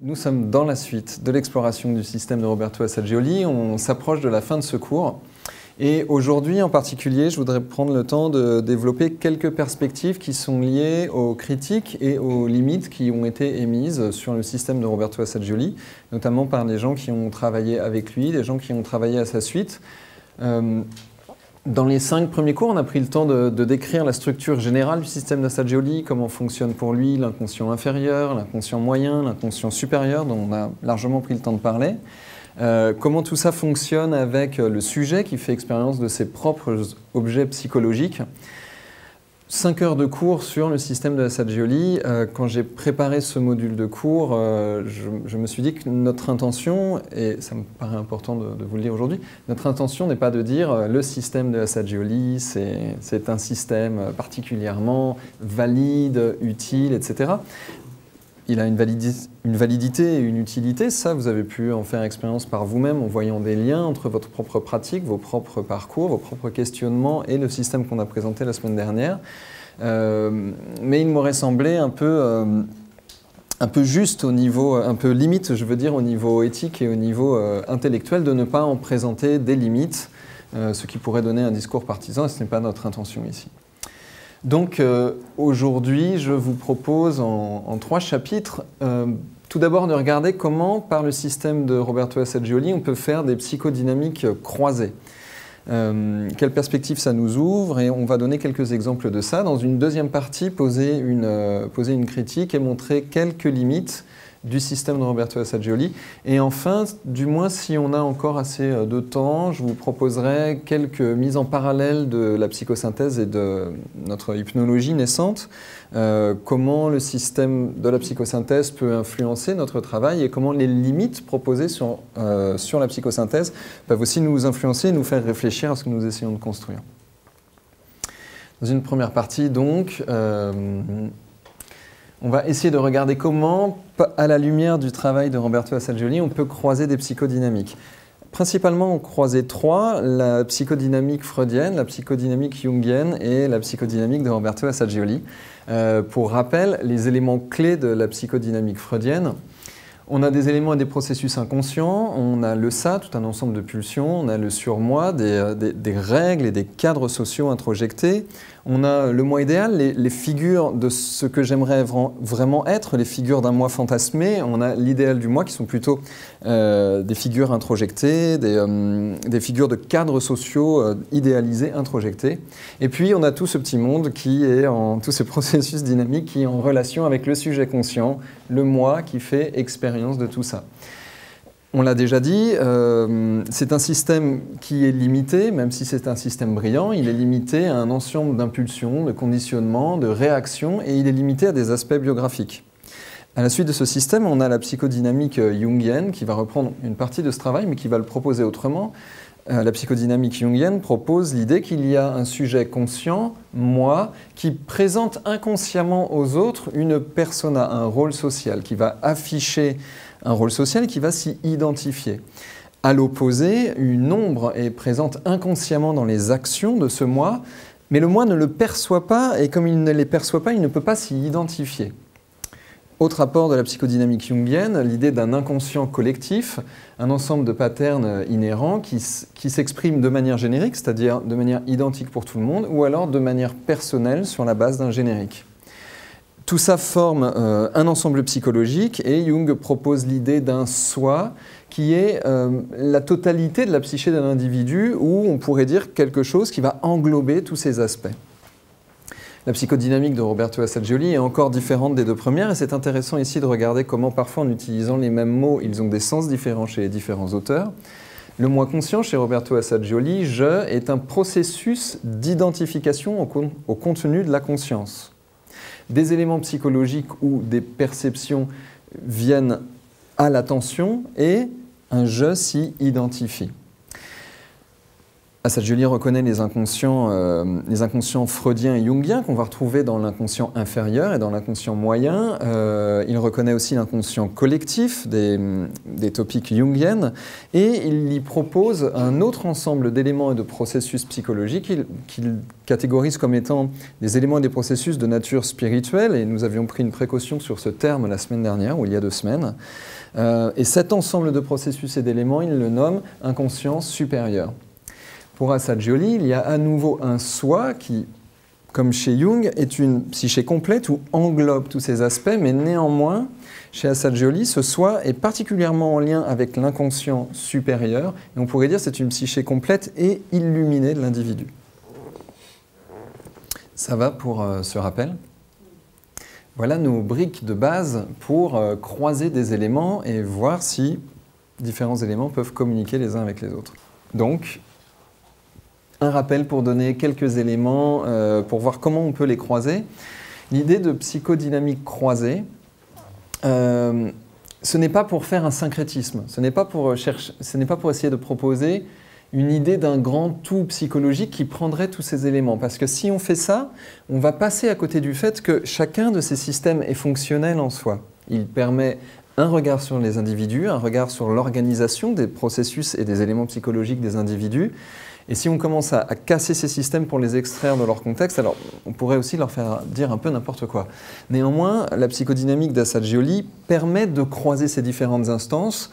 Nous sommes dans la suite de l'exploration du système de Roberto Assagioli. On s'approche de la fin de ce cours. Et aujourd'hui, en particulier, je voudrais prendre le temps de développer quelques perspectives qui sont liées aux critiques et aux limites qui ont été émises sur le système de Roberto Assagioli, notamment par des gens qui ont travaillé avec lui, des gens qui ont travaillé à sa suite. Dans les 5 premiers cours, on a pris le temps de décrire la structure générale du système d'Assagioli, comment fonctionne pour lui l'inconscient inférieur, l'inconscient moyen, l'inconscient supérieur, dont on a largement pris le temps de parler. Comment tout ça fonctionne avec le sujet qui fait expérience de ses propres objets psychologiques. 5 heures de cours sur le système de Assagioli. Quand j'ai préparé ce module de cours, je me suis dit que notre intention, et ça me paraît important de vous le dire aujourd'hui, notre intention n'est pas de dire le système de Assagioli, c'est un système particulièrement valide, utile, etc. Il a une validité et une utilité, ça vous avez pu en faire expérience par vous-même en voyant des liens entre votre propre pratique, vos propres parcours, vos propres questionnements et le système qu'on a présenté la semaine dernière. Mais il m'aurait semblé un peu juste au niveau, un peu limite je veux dire au niveau éthique et au niveau intellectuel de ne pas en présenter des limites, ce qui pourrait donner un discours partisan et ce n'est pas notre intention ici. Donc aujourd'hui, je vous propose en 3 chapitres, tout d'abord de regarder comment, par le système de Roberto Assagioli, on peut faire des psychodynamiques croisées. Quelle perspective ça nous ouvre, et on va donner quelques exemples de ça. Dans une deuxième partie, poser une critique et montrer quelques limites du système de Roberto Assagioli. Et enfin, du moins si on a encore assez de temps, je vous proposerai quelques mises en parallèle de la psychosynthèse et de notre hypnologie naissante, comment le système de la psychosynthèse peut influencer notre travail et comment les limites proposées sur la psychosynthèse peuvent aussi nous influencer et nous faire réfléchir à ce que nous essayons de construire. Dans une première partie, donc, on va essayer de regarder comment, à la lumière du travail de Roberto Assagioli, on peut croiser des psychodynamiques. Principalement, on croisait 3, la psychodynamique freudienne, la psychodynamique jungienne et la psychodynamique de Roberto Assagioli. Pour rappel, les éléments clés de la psychodynamique freudienne, on a des éléments et des processus inconscients, on a le ça, tout un ensemble de pulsions, on a le surmoi, des règles et des cadres sociaux introjectés, on a le moi idéal, les figures de ce que j'aimerais vraiment être, les figures d'un moi fantasmé, on a l'idéal du moi qui sont plutôt des figures introjectées, des figures de cadres sociaux idéalisés, introjectés. Et puis on a tout ce petit monde qui est tous ces processus dynamiques qui est en relation avec le sujet conscient, le moi qui fait expérience de tout ça. On l'a déjà dit, c'est un système qui est limité, même si c'est un système brillant, il est limité à un ensemble d'impulsions, de conditionnements, de réactions, et il est limité à des aspects biographiques. À la suite de ce système, on a la psychodynamique jungienne qui va reprendre une partie de ce travail, mais qui va le proposer autrement. La psychodynamique jungienne propose l'idée qu'il y a un sujet conscient, moi, qui présente inconsciemment aux autres une persona, un rôle social, qui va afficher un rôle social et qui va s'y identifier. À l'opposé, une ombre est présente inconsciemment dans les actions de ce moi, mais le moi ne le perçoit pas, et comme il ne les perçoit pas, il ne peut pas s'y identifier. Autre apport de la psychodynamique jungienne, l'idée d'un inconscient collectif, un ensemble de patterns inhérents qui s'expriment de manière générique, c'est-à-dire de manière identique pour tout le monde, ou alors de manière personnelle sur la base d'un générique. Tout ça forme un ensemble psychologique et Jung propose l'idée d'un soi qui est la totalité de la psyché d'un individu, où on pourrait dire quelque chose qui va englober tous ces aspects. La psychodynamique de Roberto Assagioli est encore différente des 2 premières, et c'est intéressant ici de regarder comment parfois en utilisant les mêmes mots, ils ont des sens différents chez les différents auteurs. Le moi conscient chez Roberto Assagioli, je, est un processus d'identification au contenu de la conscience. Des éléments psychologiques ou des perceptions viennent à l'attention et un je s'y identifie. Assagioli reconnaît les inconscients freudiens et jungiens qu'on va retrouver dans l'inconscient inférieur et dans l'inconscient moyen. Il reconnaît aussi l'inconscient collectif des topiques jungiennes et il y propose un autre ensemble d'éléments et de processus psychologiques qu'il catégorise comme étant des éléments et des processus de nature spirituelle. Et nous avions pris une précaution sur ce terme la semaine dernière, ou il y a 2 semaines. Et cet ensemble de processus et d'éléments, il le nomme inconscient supérieur. Pour Assagioli, il y a à nouveau un soi qui, comme chez Jung, est une psyché complète ou englobe tous ces aspects, mais néanmoins, chez Assagioli, ce soi est particulièrement en lien avec l'inconscient supérieur, et on pourrait dire que c'est une psyché complète et illuminée de l'individu. Ça va pour ce rappel? Voilà nos briques de base pour croiser des éléments et voir si différents éléments peuvent communiquer les uns avec les autres. Donc, un rappel pour donner quelques éléments, pour voir comment on peut les croiser. L'idée de psychodynamique croisée, ce n'est pas pour faire un syncrétisme, ce n'est pas pour essayer de proposer une idée d'un grand tout psychologique qui prendrait tous ces éléments. Parce que si on fait ça, on va passer à côté du fait que chacun de ces systèmes est fonctionnel en soi. Il permet un regard sur les individus, un regard sur l'organisation des processus et des éléments psychologiques des individus. Et si on commence à casser ces systèmes pour les extraire de leur contexte, alors on pourrait aussi leur faire dire un peu n'importe quoi. Néanmoins, la psychodynamique d'Assagioli permet de croiser ces différentes instances.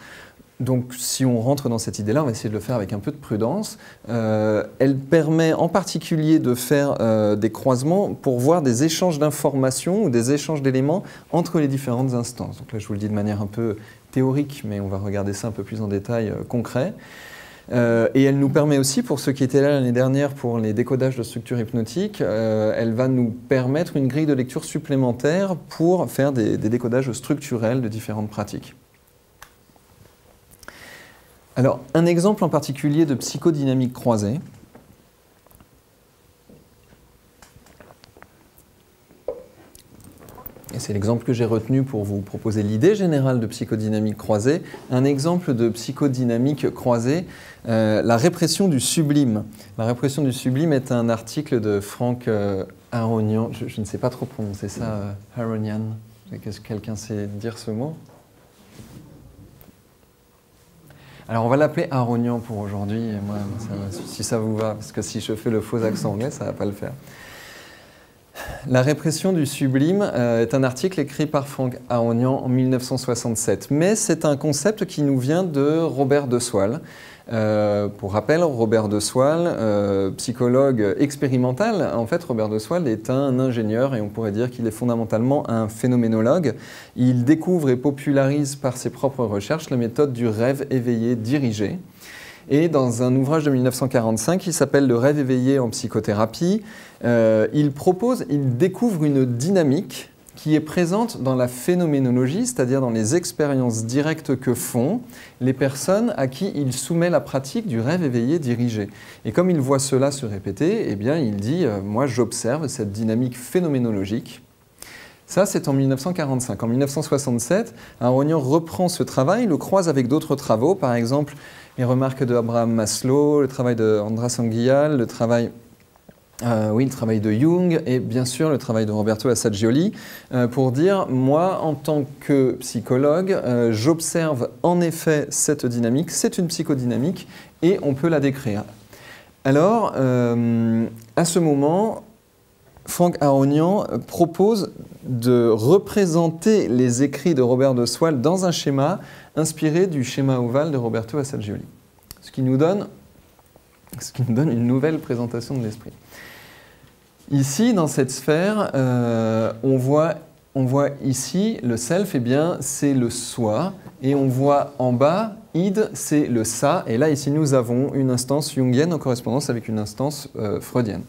Donc si on rentre dans cette idée-là, on va essayer de le faire avec un peu de prudence. Elle permet en particulier de faire des croisements pour voir des échanges d'informations ou des échanges d'éléments entre les différentes instances. Donc là, je vous le dis de manière un peu théorique, mais on va regarder ça un peu plus en détail concret. Et elle nous permet aussi, pour ceux qui étaient là l'année dernière pour les décodages de structures hypnotiques, elle va nous permettre une grille de lecture supplémentaire pour faire des décodages structurels de différentes pratiques. Alors, un exemple en particulier de psychodynamique croisée. Et c'est l'exemple que j'ai retenu pour vous proposer l'idée générale de psychodynamique croisée. Un exemple de psychodynamique croisée, la répression du sublime. La répression du sublime est un article de Frank Aronian. Je ne sais pas trop prononcer ça, Aronian. Est-ce que quelqu'un sait dire ce mot? Alors on va l'appeler Aronian pour aujourd'hui, et moi, si ça vous va, parce que si je fais le faux accent anglais, ça ne va pas le faire. La répression du sublime est un article écrit par Frank Aronian en 1967, mais c'est un concept qui nous vient de Robert de Soile. Pour rappel, Robert de Soile, psychologue expérimental, en fait Robert de Soile est un ingénieur et on pourrait dire qu'il est fondamentalement un phénoménologue. Il découvre et popularise par ses propres recherches la méthode du rêve éveillé dirigé. Et dans un ouvrage de 1945 qui s'appelle « Le rêve éveillé en psychothérapie », il découvre une dynamique qui est présente dans la phénoménologie, c'est-à-dire dans les expériences directes que font les personnes à qui il soumet la pratique du rêve éveillé dirigé. Et comme il voit cela se répéter, eh bien, il dit « moi j'observe cette dynamique phénoménologique ». Ça, c'est en 1945. En 1967, Aronian reprend ce travail, le croise avec d'autres travaux, par exemple les remarques de Abraham Maslow, le travail de Andras Anguial, le travail de Jung et bien sûr le travail de Roberto Assagioli pour dire, moi en tant que psychologue, j'observe en effet cette dynamique, c'est une psychodynamique et on peut la décrire. Alors, à ce moment, Frank Aronian propose de représenter les écrits de Robert de Soile dans un schéma inspiré du schéma ovale de Roberto Assagioli, ce qui nous donne une nouvelle présentation de l'esprit. Ici, dans cette sphère, on voit ici le self, eh bien, c'est le soi, et on voit en bas, id, c'est le ça, et là, ici, nous avons une instance jungienne en correspondance avec une instance freudienne.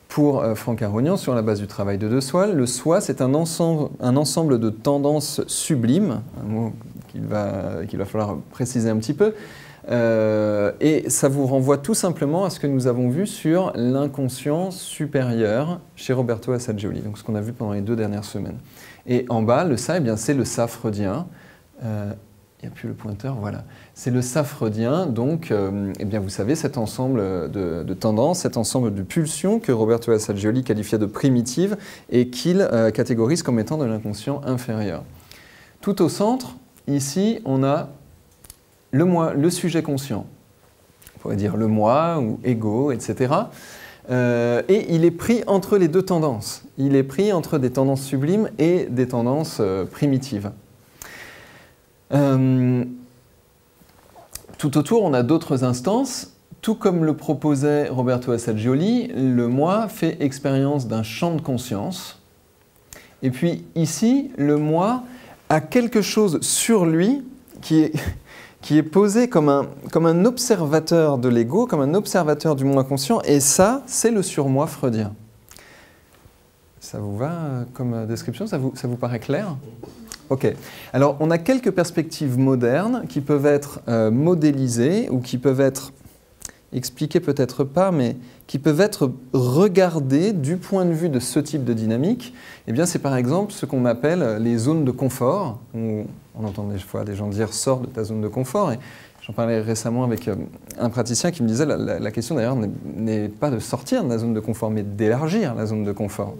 Pour Frank Aronian, sur la base du travail de Soile, le soi, c'est un ensemble de tendances sublimes, un mot qu'il va falloir préciser un petit peu, et ça vous renvoie tout simplement à ce que nous avons vu sur l'inconscient supérieur chez Roberto Assagioli, donc ce qu'on a vu pendant les 2 dernières semaines. Et en bas, le ça, eh bien, c'est le ça freudien. il n'y a plus le pointeur, voilà. C'est le ça freudien, donc eh bien vous savez, cet ensemble de tendances, cet ensemble de pulsions que Roberto Assagioli qualifiait de primitives et qu'il catégorise comme étant de l'inconscient inférieur. Tout au centre, ici, on a le moi, le sujet conscient. On pourrait dire le moi ou ego, etc. Et il est pris entre les deux tendances. Il est pris entre des tendances sublimes et des tendances primitives. Tout autour, on a d'autres instances. Tout comme le proposait Roberto Assagioli, le moi fait expérience d'un champ de conscience. Et puis ici, le moi a quelque chose sur lui qui est posé comme un observateur de l'ego, comme un observateur du moi conscient, et ça, c'est le surmoi freudien. Ça vous va comme description? Ça vous paraît clair? Ok. Alors, on a quelques perspectives modernes qui peuvent être modélisées ou qui peuvent être expliquées peut-être pas, mais qui peuvent être regardées du point de vue de ce type de dynamique. Eh bien, c'est par exemple ce qu'on appelle les zones de confort. On entend des fois des gens dire « sors de ta zone de confort ». Et j'en parlais récemment avec un praticien qui me disait la question d'ailleurs n'est pas de sortir de la zone de confort, mais d'élargir la zone de confort.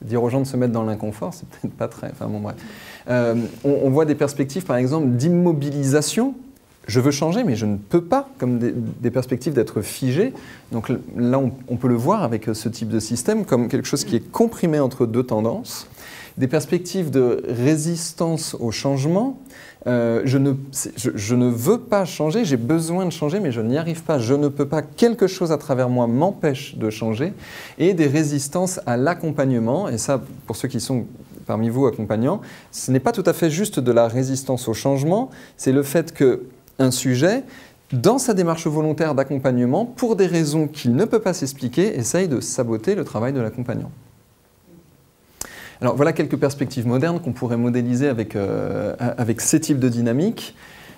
Dire aux gens de se mettre dans l'inconfort, c'est peut-être pas très... Enfin bon, bref. On voit des perspectives, par exemple, d'immobilisation. Je veux changer, mais je ne peux pas, comme des perspectives d'être figé. Donc là, on peut le voir avec ce type de système comme quelque chose qui est comprimé entre deux tendances. Des perspectives de résistance au changement. Je ne veux pas changer, j'ai besoin de changer, mais je n'y arrive pas, je ne peux pas, quelque chose à travers moi m'empêche de changer. Et des résistances à l'accompagnement, et ça, pour ceux qui sont parmi vous accompagnants, ce n'est pas tout à fait juste de la résistance au changement, c'est le fait qu'un sujet, dans sa démarche volontaire d'accompagnement, pour des raisons qu'il ne peut pas s'expliquer, essaye de saboter le travail de l'accompagnant. Alors voilà quelques perspectives modernes qu'on pourrait modéliser avec ces types de dynamiques,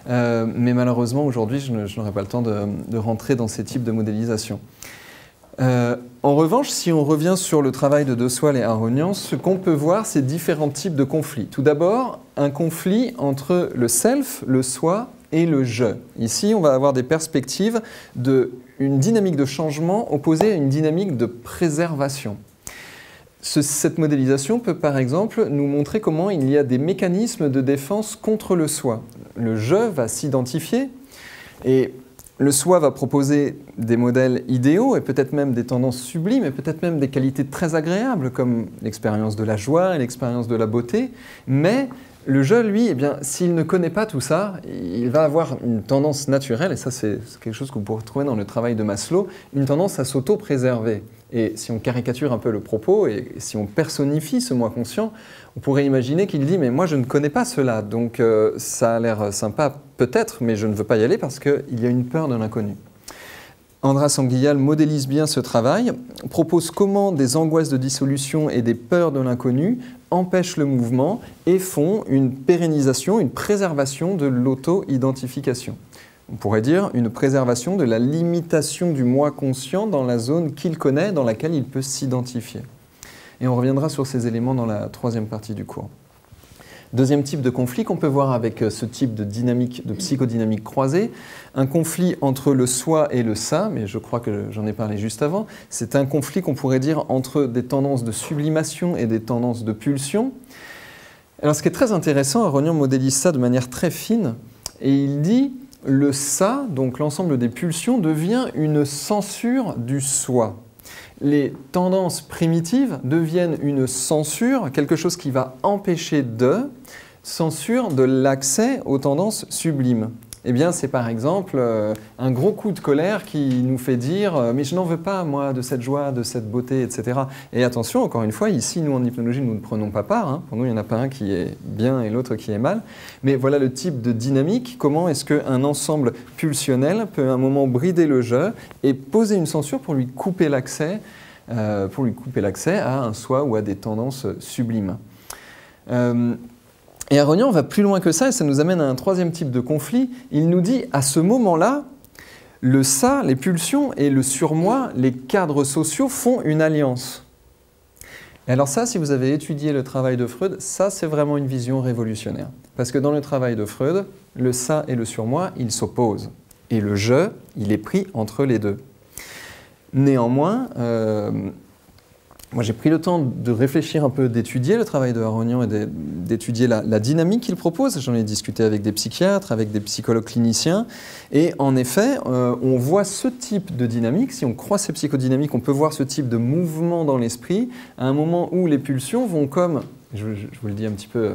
mais malheureusement aujourd'hui je n'aurai pas le temps de rentrer dans ces types de modélisation. En revanche, si on revient sur le travail de De Swal et Aronian, ce qu'on peut voir, c'est différents types de conflits. Tout d'abord, un conflit entre le self, le soi et le je. Ici, on va avoir des perspectives d'une dynamique de changement opposée à une dynamique de préservation. Cette modélisation peut par exemple nous montrer comment il y a des mécanismes de défense contre le soi. Le je va s'identifier et le soi va proposer des modèles idéaux et peut-être même des tendances sublimes et peut-être même des qualités très agréables comme l'expérience de la joie et l'expérience de la beauté. Mais le je, lui, eh bien, s'il ne connaît pas tout ça, il va avoir une tendance naturelle, et ça c'est quelque chose que vous pourrez trouver dans le travail de Maslow, une tendance à s'auto-préserver. Et si on caricature un peu le propos et si on personnifie ce moi conscient, on pourrait imaginer qu'il dit « mais moi je ne connais pas cela, donc ça a l'air sympa peut-être, mais je ne veux pas y aller parce qu'il y a une peur de l'inconnu ». Andras Anguillal modélise bien ce travail, propose comment des angoisses de dissolution et des peurs de l'inconnu empêchent le mouvement et font une pérennisation, une préservation de l'auto-identification. On pourrait dire une préservation de la limitation du moi conscient dans la zone qu'il connaît, dans laquelle il peut s'identifier. Et on reviendra sur ces éléments dans la troisième partie du cours. Deuxième type de conflit qu'on peut voir avec ce type de dynamique, de psychodynamique croisée, un conflit entre le soi et le ça, mais je crois que j'en ai parlé juste avant. C'est un conflit qu'on pourrait dire entre des tendances de sublimation et des tendances de pulsion. Alors ce qui est très intéressant, Aronian modélise ça de manière très fine, et il dit le ça, donc l'ensemble des pulsions, devient une censure du soi. Les tendances primitives deviennent une censure, quelque chose qui va empêcher censure de l'accès aux tendances sublimes. Eh bien, c'est par exemple un gros coup de colère qui nous fait dire « mais je n'en veux pas, moi, de cette joie, de cette beauté, etc. » Et attention, encore une fois, ici, nous, en hypnologie, nous ne prenons pas part. Hein. Pour nous, il n'y en a pas un qui est bien et l'autre qui est mal. Mais voilà le type de dynamique. Comment est-ce qu'un ensemble pulsionnel peut à un moment brider le je et poser une censure pour lui couper l'accès à un soi ou à des tendances sublimes. Et Aronian va plus loin que ça et ça nous amène à un troisième type de conflit. Il nous dit, à ce moment-là, le ça, les pulsions et le surmoi, les cadres sociaux font une alliance. Et alors ça, si vous avez étudié le travail de Freud, ça c'est vraiment une vision révolutionnaire. Parce que dans le travail de Freud, le ça et le surmoi, ils s'opposent. Et le je, il est pris entre les deux. Néanmoins, moi j'ai pris le temps de réfléchir un peu, d'étudier le travail de Aronian et d'étudier la dynamique qu'il propose. J'en ai discuté avec des psychiatres, avec des psychologues cliniciens. Et en effet, on voit ce type de dynamique. Si on croit ces psychodynamiques, on peut voir ce type de mouvement dans l'esprit à un moment où les pulsions vont comme, je vous le dis un petit peu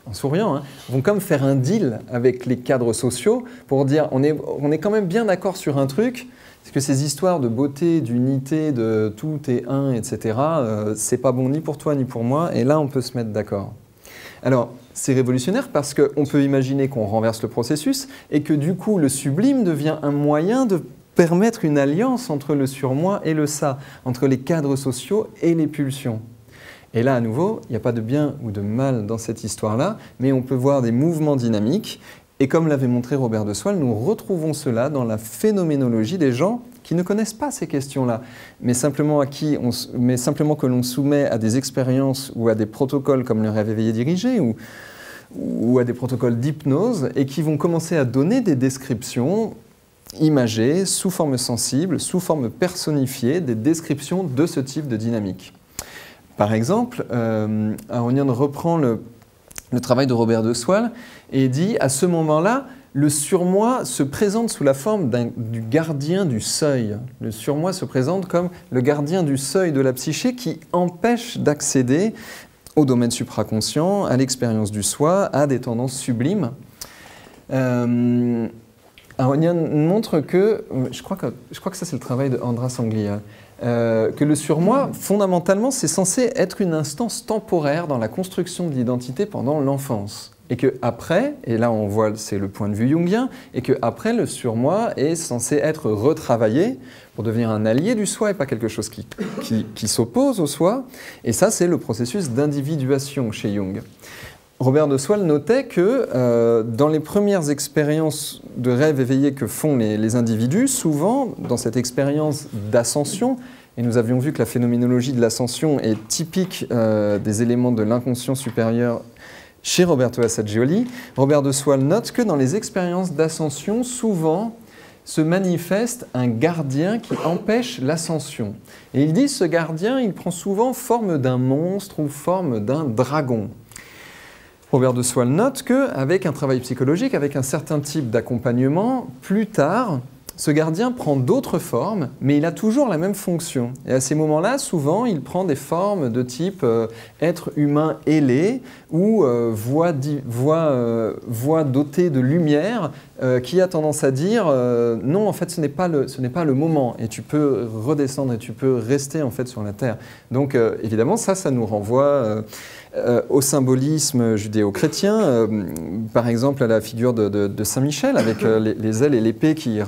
en souriant, hein, vont comme faire un deal avec les cadres sociaux pour dire on est quand même bien d'accord sur un truc. Parce que ces histoires de beauté, d'unité, de tout est un, etc., c'est pas bon ni pour toi ni pour moi, et là on peut se mettre d'accord. Alors, c'est révolutionnaire parce qu'on peut imaginer qu'on renverse le processus et que du coup le sublime devient un moyen de permettre une alliance entre le surmoi et le ça, entre les cadres sociaux et les pulsions. Et là, à nouveau, il n'y a pas de bien ou de mal dans cette histoire-là, mais on peut voir des mouvements dynamiques. Et comme l'avait montré Robert de Soile, nous retrouvons cela dans la phénoménologie des gens qui ne connaissent pas ces questions-là, mais simplement que l'on soumet à des expériences ou à des protocoles comme le rêve éveillé dirigé ou à des protocoles d'hypnose et qui vont commencer à donner des descriptions imagées, sous forme sensible, sous forme personnifiée, des descriptions de ce type de dynamique. Par exemple, Aronian reprend le travail de Robert de Soile et dit à ce moment-là, le surmoi se présente sous la forme du gardien du seuil. Le surmoi se présente comme le gardien du seuil de la psyché qui empêche d'accéder au domaine supraconscient, à l'expérience du soi, à des tendances sublimes. Aronian montre que, je crois que ça c'est le travail de Andras Anglia, que le surmoi, fondamentalement, c'est censé être une instance temporaire dans la construction de l'identité pendant l'enfance. Et qu'après, et là on voit, c'est le point de vue jungien, et qu'après le surmoi est censé être retravaillé pour devenir un allié du soi et pas quelque chose qui s'oppose au soi. Et ça, c'est le processus d'individuation chez Jung. Robert de Soile notait que dans les premières expériences de rêve éveillé que font les individus, souvent dans cette expérience d'ascension, et nous avions vu que la phénoménologie de l'ascension est typique des éléments de l'inconscient supérieur chez Roberto Assagioli, Robert de Soile note que dans les expériences d'ascension, souvent se manifeste un gardien qui empêche l'ascension. Et il dit ce gardien, il prend souvent forme d'un monstre ou forme d'un dragon. Robert de Soile note qu'avec un travail psychologique, avec un certain type d'accompagnement, plus tard, ce gardien prend d'autres formes, mais il a toujours la même fonction. Et à ces moments-là, souvent, il prend des formes de type être humain ailé ou voix dotée de lumière qui a tendance à dire non, en fait, ce n'est pas le moment et tu peux redescendre et tu peux rester en fait sur la terre. Donc évidemment, ça nous renvoie au symbolisme judéo-chrétien, par exemple à la figure de Saint Michel avec les ailes et l'épée qui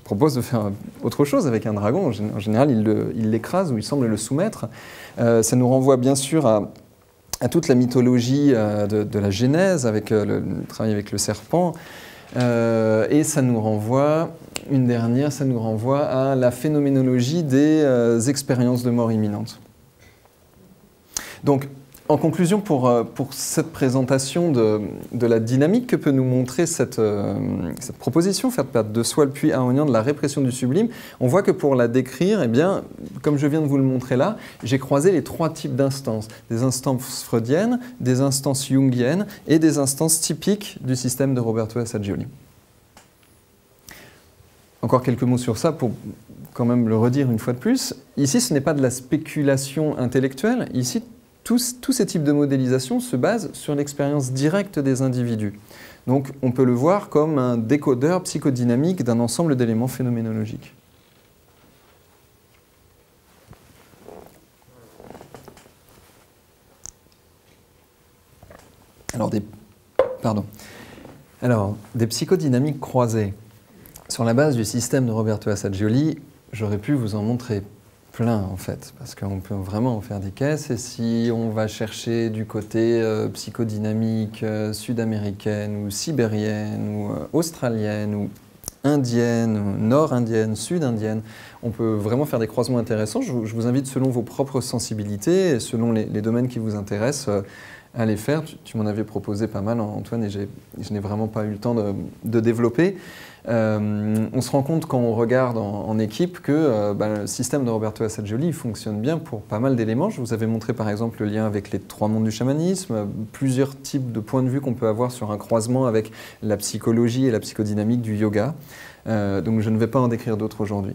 propose de faire autre chose avec un dragon. En général, il l'écrase ou il semble le soumettre. Ça nous renvoie bien sûr à toute la mythologie de la Genèse, avec le travail avec le serpent. Et ça nous renvoie, une dernière, ça nous renvoie à la phénoménologie des expériences de mort imminente. Donc, en conclusion, pour cette présentation de la dynamique que peut nous montrer cette proposition faite par de Soile puis Aronian de la répression du sublime, on voit que pour la décrire, eh bien, comme je viens de vous le montrer là, j'ai croisé les trois types d'instances. Des instances freudiennes, des instances jungiennes et des instances typiques du système de Roberto Assagioli. Encore quelques mots sur ça pour quand même le redire une fois de plus. Ici, ce n'est pas de la spéculation intellectuelle. Ici, tous ces types de modélisation se basent sur l'expérience directe des individus. Donc on peut le voir comme un décodeur psychodynamique d'un ensemble d'éléments phénoménologiques. Alors des psychodynamiques croisées. Sur la base du système de Roberto Assagioli, j'aurais pu vous en montrer plein en fait, parce qu'on peut vraiment en faire des caisses, et si on va chercher du côté psychodynamique sud-américaine ou sibérienne ou australienne ou indienne, nord-indienne, sud-indienne. On peut vraiment faire des croisements intéressants. Je vous invite, selon vos propres sensibilités, et selon les domaines qui vous intéressent, à les faire. Tu m'en avais proposé pas mal, Antoine, et je n'ai vraiment pas eu le temps de développer. On se rend compte quand on regarde en équipe que le système de Roberto Assagioli fonctionne bien pour pas mal d'éléments. Je vous avais montré par exemple le lien avec les 3 mondes du chamanisme, plusieurs types de points de vue qu'on peut avoir sur un croisement avec la psychologie et la psychodynamique du yoga. Donc je ne vais pas en décrire d'autres aujourd'hui.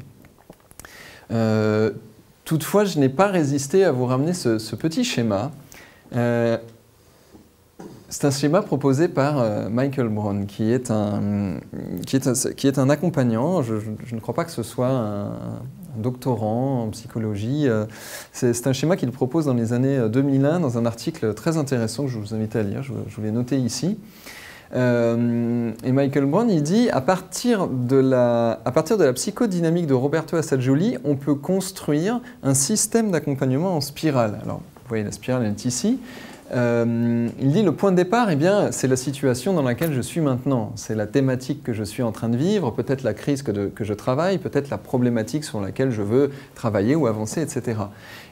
Toutefois, je n'ai pas résisté à vous ramener ce petit schéma. C'est un schéma proposé par Michael Brown, qui est un accompagnant. Je ne crois pas que ce soit un doctorant en psychologie. C'est un schéma qu'il propose dans les années 2001 dans un article très intéressant que je vous invite à lire. Je vous l'ai noté ici. Et Michael Brown, il dit, à partir de la psychodynamique de Roberto Assagioli, on peut construire un système d'accompagnement en spirale. Alors, vous voyez, la spirale, elle est ici. Il dit, le point de départ, eh bien, c'est la situation dans laquelle je suis maintenant. C'est la thématique que je suis en train de vivre, peut-être la crise que je travaille, peut-être la problématique sur laquelle je veux travailler ou avancer, etc.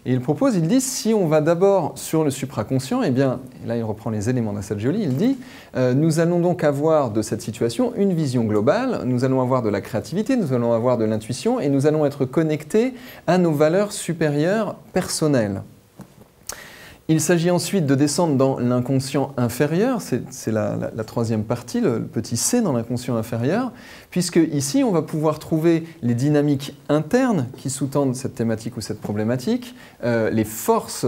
Et il propose, il dit, si on va d'abord sur le supraconscient, eh bien, et là il reprend les éléments d'Assagioli, il dit, nous allons donc avoir de cette situation une vision globale, nous allons avoir de la créativité, nous allons avoir de l'intuition et nous allons être connectés à nos valeurs supérieures personnelles. Il s'agit ensuite de descendre dans l'inconscient inférieur, c'est la troisième partie, le petit C dans l'inconscient inférieur, puisque ici on va pouvoir trouver les dynamiques internes qui sous-tendent cette thématique ou cette problématique, les forces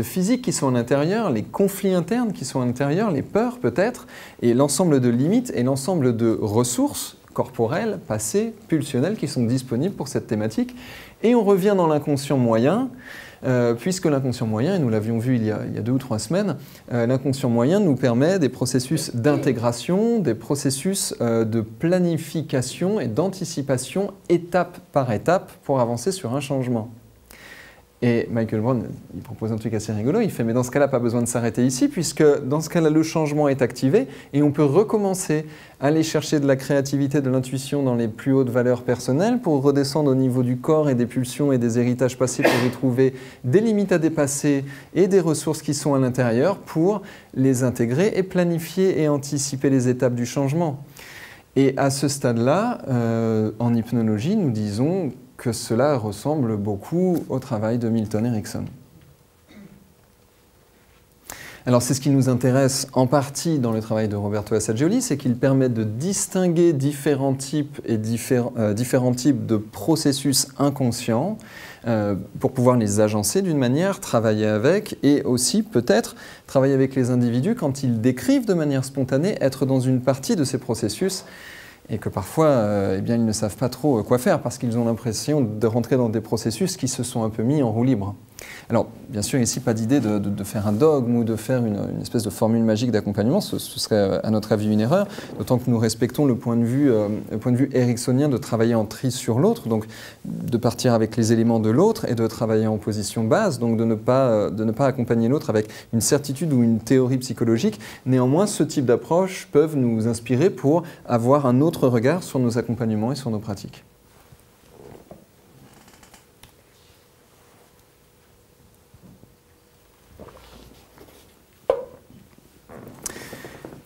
physiques qui sont à l'intérieur, les conflits internes qui sont à l'intérieur, les peurs peut-être, et l'ensemble de limites et l'ensemble de ressources corporelles, passées, pulsionnelles qui sont disponibles pour cette thématique. Et on revient dans l'inconscient moyen, puisque l'inconscient moyen, et nous l'avions vu il y a 2 ou 3 semaines, l'inconscient moyen nous permet des processus d'intégration, des processus de planification et d'anticipation étape par étape pour avancer sur un changement. Et Michael Brown, il propose un truc assez rigolo, il fait « mais dans ce cas-là, pas besoin de s'arrêter ici, puisque dans ce cas-là, le changement est activé et on peut recommencer à aller chercher de la créativité, de l'intuition dans les plus hautes valeurs personnelles pour redescendre au niveau du corps et des pulsions et des héritages passés pour y trouver des limites à dépasser et des ressources qui sont à l'intérieur pour les intégrer et planifier et anticiper les étapes du changement. » Et à ce stade-là, en hypnologie, nous disons que cela ressemble beaucoup au travail de Milton Erickson. Alors c'est ce qui nous intéresse en partie dans le travail de Roberto Assagioli, c'est qu'il permet de distinguer différents types de processus inconscients pour pouvoir les agencer d'une manière, travailler avec et aussi peut-être travailler avec les individus quand ils décrivent de manière spontanée être dans une partie de ces processus et que parfois eh bien, ils ne savent pas trop quoi faire parce qu'ils ont l'impression de rentrer dans des processus qui se sont un peu mis en roue libre. Alors, bien sûr, ici, pas d'idée de faire un dogme ou de faire une espèce de formule magique d'accompagnement, ce serait à notre avis une erreur, d'autant que nous respectons le point de vue ericksonien de travailler en tri sur l'autre, donc de partir avec les éléments de l'autre et de travailler en position basse, donc de ne pas accompagner l'autre avec une certitude ou une théorie psychologique. Néanmoins, ce type d'approche peuvent nous inspirer pour avoir un autre regard sur nos accompagnements et sur nos pratiques.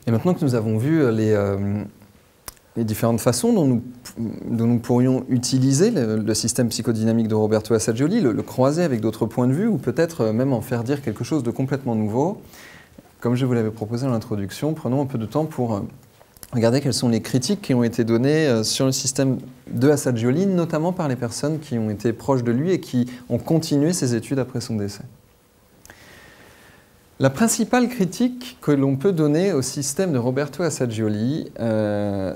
Et maintenant que nous avons vu les différentes façons dont nous pourrions utiliser le système psychodynamique de Roberto Assagioli, le croiser avec d'autres points de vue ou peut-être même en faire dire quelque chose de complètement nouveau, comme je vous l'avais proposé dans l'introduction, prenons un peu de temps pour regarder quelles sont les critiques qui ont été données sur le système de Assagioli, notamment par les personnes qui ont été proches de lui et qui ont continué ses études après son décès. La principale critique que l'on peut donner au système de Roberto Assagioli,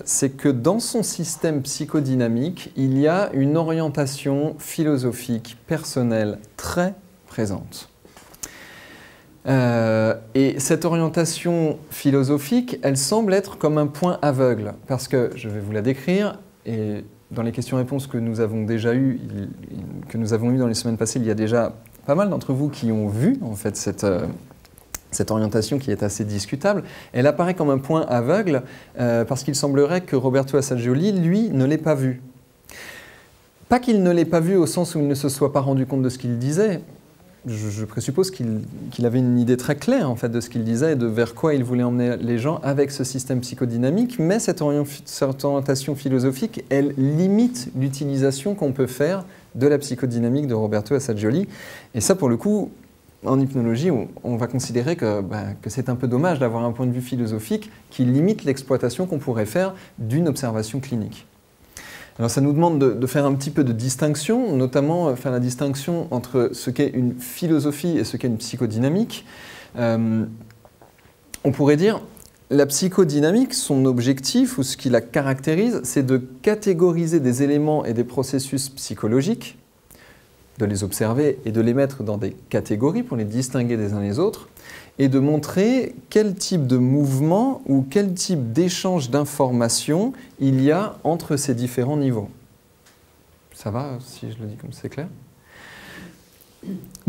c'est que dans son système psychodynamique, il y a une orientation philosophique, personnelle, très présente. Et cette orientation philosophique, elle semble être comme un point aveugle, parce que, je vais vous la décrire, et dans les questions-réponses que nous avons déjà eues, dans les semaines passées, il y a déjà pas mal d'entre vous qui ont vu en fait cette cette orientation qui est assez discutable, elle apparaît comme un point aveugle parce qu'il semblerait que Roberto Assagioli, lui, ne l'ait pas vu. Pas qu'il ne l'ait pas vu au sens où il ne se soit pas rendu compte de ce qu'il disait. Je présuppose qu'il avait une idée très claire en fait, de ce qu'il disait et de vers quoi il voulait emmener les gens avec ce système psychodynamique, mais cette orientation philosophique, elle limite l'utilisation qu'on peut faire de la psychodynamique de Roberto Assagioli. Et ça, pour le coup, en hypnologie, on va considérer que c'est un peu dommage d'avoir un point de vue philosophique qui limite l'exploitation qu'on pourrait faire d'une observation clinique. Alors ça nous demande de faire un petit peu de distinction, notamment faire la distinction entre ce qu'est une philosophie et ce qu'est une psychodynamique. On pourrait dire, la psychodynamique, son objectif ou ce qui la caractérise, c'est de catégoriser des éléments et des processus psychologiques, de les observer et de les mettre dans des catégories pour les distinguer des uns des autres, et de montrer quel type de mouvement ou quel type d'échange d'informations il y a entre ces différents niveaux. Ça va si je le dis comme c'est clair?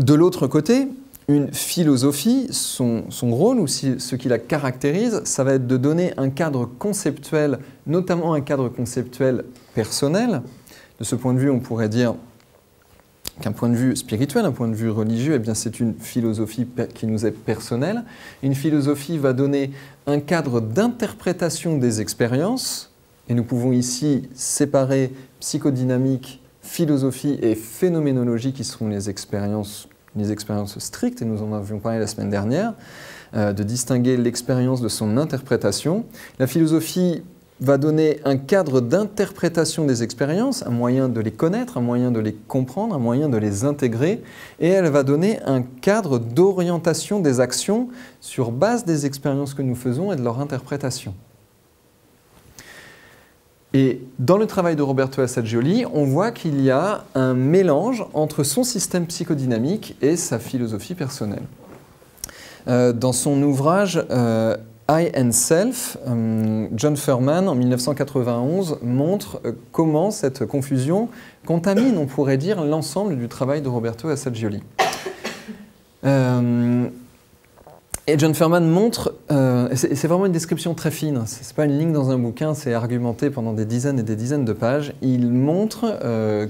De l'autre côté, une philosophie, son rôle ou ce qui la caractérise, ça va être de donner un cadre conceptuel, notamment un cadre conceptuel personnel. De ce point de vue, on pourrait dire qu'un point de vue spirituel, un point de vue religieux, eh bien c'est une philosophie qui nous est personnelle. Une philosophie va donner un cadre d'interprétation des expériences, et nous pouvons ici séparer psychodynamique, philosophie et phénoménologie qui seront les expériences strictes, et nous en avions parlé la semaine dernière, de distinguer l'expérience de son interprétation. La philosophie va donner un cadre d'interprétation des expériences, un moyen de les connaître, un moyen de les comprendre, un moyen de les intégrer, et elle va donner un cadre d'orientation des actions sur base des expériences que nous faisons et de leur interprétation. Et dans le travail de Roberto Assagioli, on voit qu'il y a un mélange entre son système psychodynamique et sa philosophie personnelle. Dans son ouvrage I and Self, John Furman, en 1991, montre comment cette confusion contamine, on pourrait dire, l'ensemble du travail de Roberto Assagioli. Et John Furman montre, c'est vraiment une description très fine, c'est pas une ligne dans un bouquin, c'est argumenté pendant des dizaines et des dizaines de pages. Il montre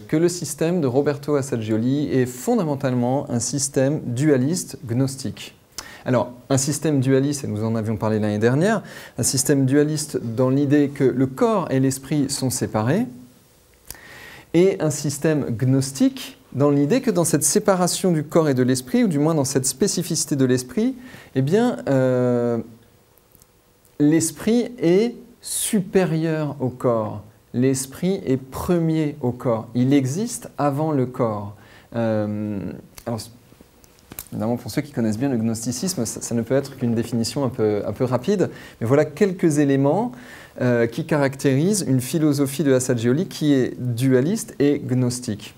que le système de Roberto Assagioli est fondamentalement un système dualiste gnostique. Alors, un système dualiste, et nous en avions parlé l'année dernière, un système dualiste dans l'idée que le corps et l'esprit sont séparés, et un système gnostique dans l'idée que dans cette séparation du corps et de l'esprit, ou du moins dans cette spécificité de l'esprit, eh bien, l'esprit est supérieur au corps. L'esprit est premier au corps. Il existe avant le corps. Alors, évidemment, pour ceux qui connaissent bien le gnosticisme, ça ne peut être qu'une définition un peu rapide, mais voilà quelques éléments qui caractérisent une philosophie de Assagioli qui est dualiste et gnostique.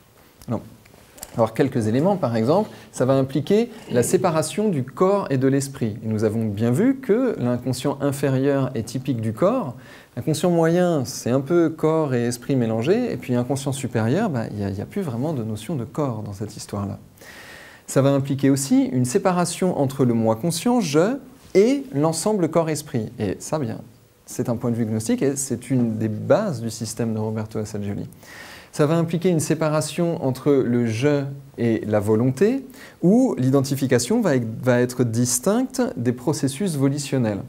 Alors, quelques éléments, par exemple, ça va impliquer la séparation du corps et de l'esprit. Et nous avons bien vu que l'inconscient inférieur est typique du corps, l'inconscient moyen, c'est un peu corps et esprit mélangés, et puis l'inconscient supérieur, il n'y a plus vraiment de notion de corps dans cette histoire-là. Ça va impliquer aussi une séparation entre le moi conscient, je, et l'ensemble corps-esprit. Et ça, bien, c'est un point de vue gnostique et c'est une des bases du système de Roberto Assagioli. Ça va impliquer une séparation entre le je et la volonté, où l'identification va être distincte des processus volitionnels.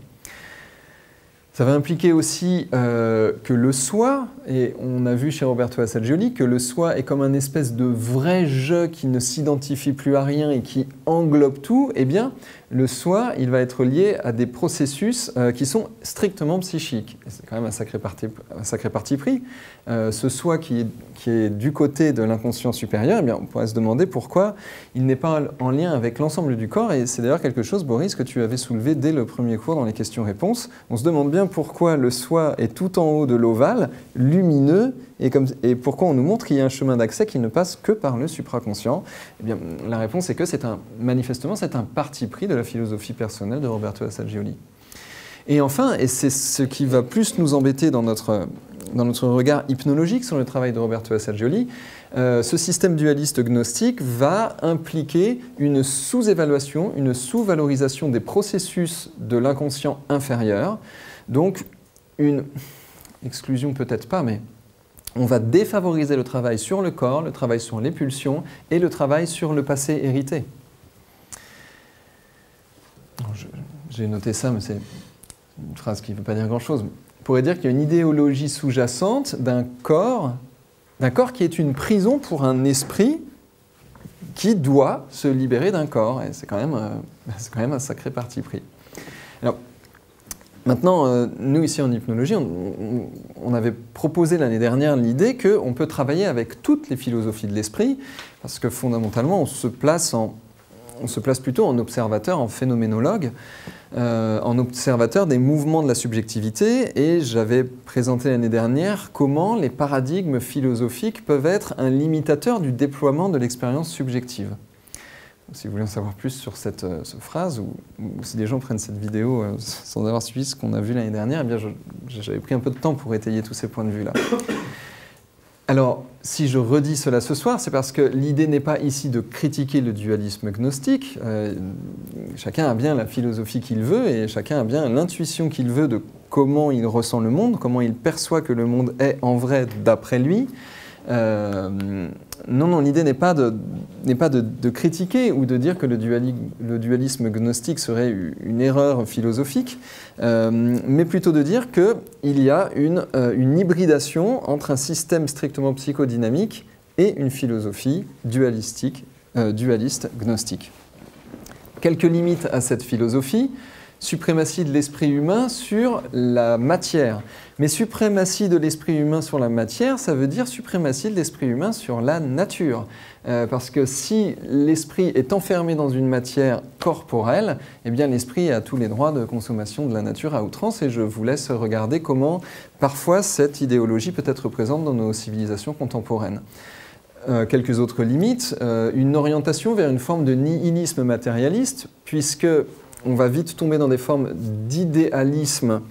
Ça va impliquer aussi que le soi, et on a vu chez Roberto Assagioli que le soi est comme un espèce de vrai je qui ne s'identifie plus à rien et qui englobe tout, eh bien le soi, il va être lié à des processus qui sont strictement psychiques. C'est quand même un sacré parti pris. Ce soi qui est du côté de l'inconscient supérieur, eh bien, on pourrait se demander pourquoi il n'est pas en lien avec l'ensemble du corps. Et c'est d'ailleurs quelque chose, Boris, que tu avais soulevé dès le premier cours dans les questions-réponses. On se demande bien pourquoi le soi est tout en haut de l'ovale, lumineux, et pourquoi on nous montre qu'il y a un chemin d'accès qui ne passe que par le supraconscient. Eh bien, la réponse est que manifestement, c'est un parti pris de la philosophie personnelle de Roberto Assagioli. Et enfin, et c'est ce qui va plus nous embêter dans notre dans notre regard hypnologique sur le travail de Roberto Assagioli, ce système dualiste gnostique va impliquer une sous-évaluation, une sous-valorisation des processus de l'inconscient inférieur, donc une exclusion peut-être pas, mais on va défavoriser le travail sur le corps, le travail sur les pulsions et le travail sur le passé hérité. J'ai noté ça, mais c'est une phrase qui ne veut pas dire grand-chose. On pourrait dire qu'il y a une idéologie sous-jacente d'un corps qui est une prison pour un esprit qui doit se libérer d'un corps. Et c'est quand même un sacré parti pris. Alors, maintenant, nous ici en hypnologie, on avait proposé l'année dernière l'idée qu'on peut travailler avec toutes les philosophies de l'esprit, parce que fondamentalement, on se place plutôt en observateur, en phénoménologue, en observateur des mouvements de la subjectivité, et j'avais présenté l'année dernière comment les paradigmes philosophiques peuvent être un limitateur du déploiement de l'expérience subjective. Si vous voulez en savoir plus sur cette phrase, ou si des gens prennent cette vidéo sans avoir suivi ce qu'on a vu l'année dernière, eh bien j'avais pris un peu de temps pour étayer tous ces points de vue-là. Alors, si je redis cela ce soir, c'est parce que l'idée n'est pas ici de critiquer le dualisme gnostique. Chacun a bien la philosophie qu'il veut et chacun a bien l'intuition qu'il veut de comment il ressent le monde, comment il perçoit que le monde est en vrai d'après lui. Non, l'idée n'est pas de critiquer ou de dire que le dualisme gnostique serait une erreur philosophique, mais plutôt de dire qu'il y a une hybridation entre un système strictement psychodynamique et une philosophie dualiste gnostique. Quelques limites à cette philosophie. Suprématie de l'esprit humain sur la matière. Mais suprématie de l'esprit humain sur la matière, ça veut dire suprématie de l'esprit humain sur la nature. Parce que si l'esprit est enfermé dans une matière corporelle, eh bien l'esprit a tous les droits de consommation de la nature à outrance, et je vous laisse regarder comment parfois cette idéologie peut être présente dans nos civilisations contemporaines. Quelques autres limites, une orientation vers une forme de nihilisme matérialiste, puisque on va vite tomber dans des formes d'idéalisme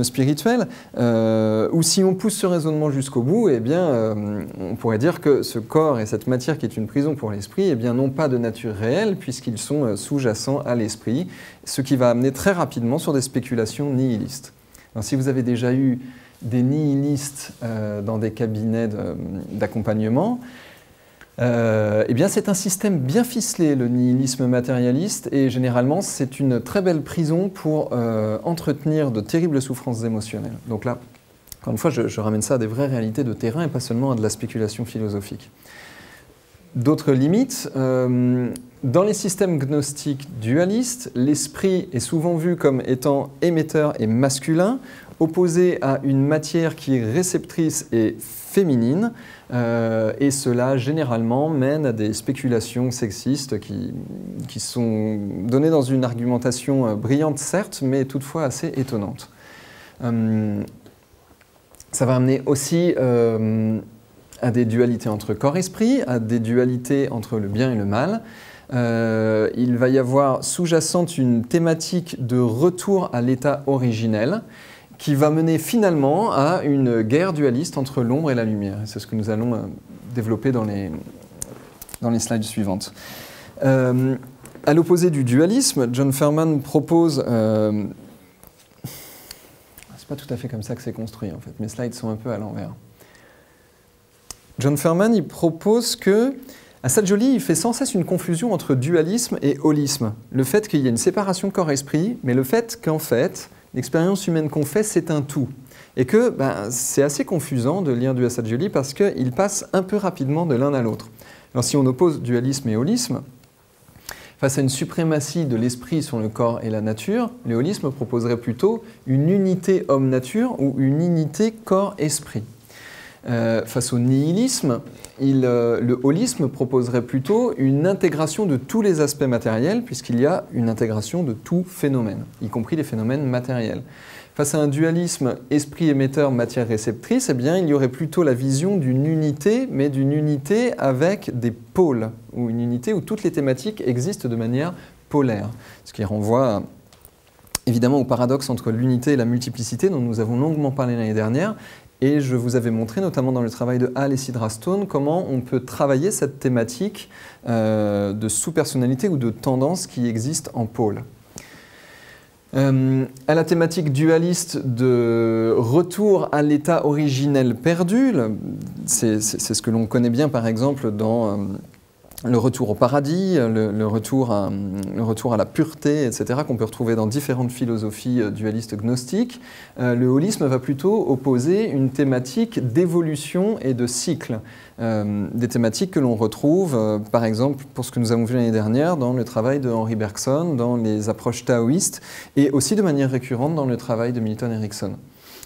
spirituel, ou si on pousse ce raisonnement jusqu'au bout, eh bien, on pourrait dire que ce corps et cette matière qui est une prison pour l'esprit, eh bien, n'ont pas de nature réelle, puisqu'ils sont sous-jacents à l'esprit, ce qui va amener très rapidement sur des spéculations nihilistes. Alors, si vous avez déjà eu des nihilistes dans des cabinets d'accompagnement, eh bien, c'est un système bien ficelé, le nihilisme matérialiste, et généralement, c'est une très belle prison pour entretenir de terribles souffrances émotionnelles. Donc là, encore une fois, je ramène ça à des vraies réalités de terrain et pas seulement à de la spéculation philosophique. D'autres limites, dans les systèmes gnostiques dualistes, l'esprit est souvent vu comme étant émetteur et masculin, opposé à une matière qui est réceptrice et féminine, et cela généralement mène à des spéculations sexistes qui sont données dans une argumentation brillante certes, mais toutefois assez étonnante. Ça va amener aussi à des dualités entre corps-esprit, à des dualités entre le bien et le mal. Il va y avoir sous-jacente une thématique de retour à l'état originel, qui va mener finalement à une guerre dualiste entre l'ombre et la lumière. C'est ce que nous allons développer dans les slides suivantes. À l'opposé du dualisme, John Furman propose... c'est pas tout à fait comme ça que c'est construit, en fait. Mes slides sont un peu à l'envers. John Furman, il propose que Assagioli, il fait sans cesse une confusion entre dualisme et holisme. Le fait qu'il y ait une séparation corps-esprit, mais le fait qu'en fait, l'expérience humaine qu'on fait, c'est un tout. Et que c'est assez confusant de lire du Assagioli parce qu'il passe un peu rapidement de l'un à l'autre. Alors si on oppose dualisme et holisme, face à une suprématie de l'esprit sur le corps et la nature, le holisme proposerait plutôt une unité homme-nature ou une unité corps-esprit. Face au nihilisme, le holisme proposerait plutôt une intégration de tous les aspects matériels, puisqu'il y a une intégration de tout phénomène, y compris les phénomènes matériels. Face à un dualisme esprit-émetteur, matière-réceptrice, eh bien, il y aurait plutôt la vision d'une unité, mais d'une unité avec des pôles, ou une unité où toutes les thématiques existent de manière polaire, ce qui renvoie évidemment au paradoxe entre l'unité et la multiplicité dont nous avons longuement parlé l'année dernière. Et je vous avais montré, notamment dans le travail de Hall et Sidra Stone, comment on peut travailler cette thématique de sous-personnalité ou de tendance qui existe en pôle. À la thématique dualiste de retour à l'état originel perdu, c'est ce que l'on connaît bien par exemple dans le retour au paradis, le retour à la pureté, etc., qu'on peut retrouver dans différentes philosophies dualistes gnostiques. Le holisme va plutôt opposer une thématique d'évolution et de cycle, des thématiques que l'on retrouve, par exemple, pour ce que nous avons vu l'année dernière, dans le travail de Henri Bergson, dans les approches taoïstes, et aussi de manière récurrente dans le travail de Milton Erickson.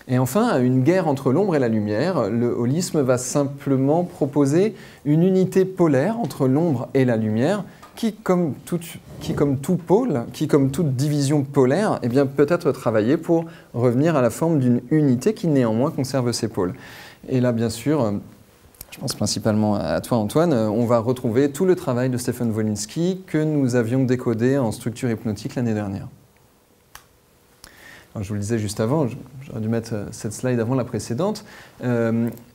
Et enfin, à une guerre entre l'ombre et la lumière, le holisme va simplement proposer une unité polaire entre l'ombre et la lumière qui, comme tout pôle, qui, comme toute division polaire, eh bien, peut être travaillée pour revenir à la forme d'une unité qui néanmoins conserve ses pôles. Et là, bien sûr, je pense principalement à toi, Antoine, on va retrouver tout le travail de Stephen Wolinski que nous avions décodé en structure hypnotique l'année dernière. Alors, je vous le disais juste avant, j'aurais dû mettre cette slide avant la précédente.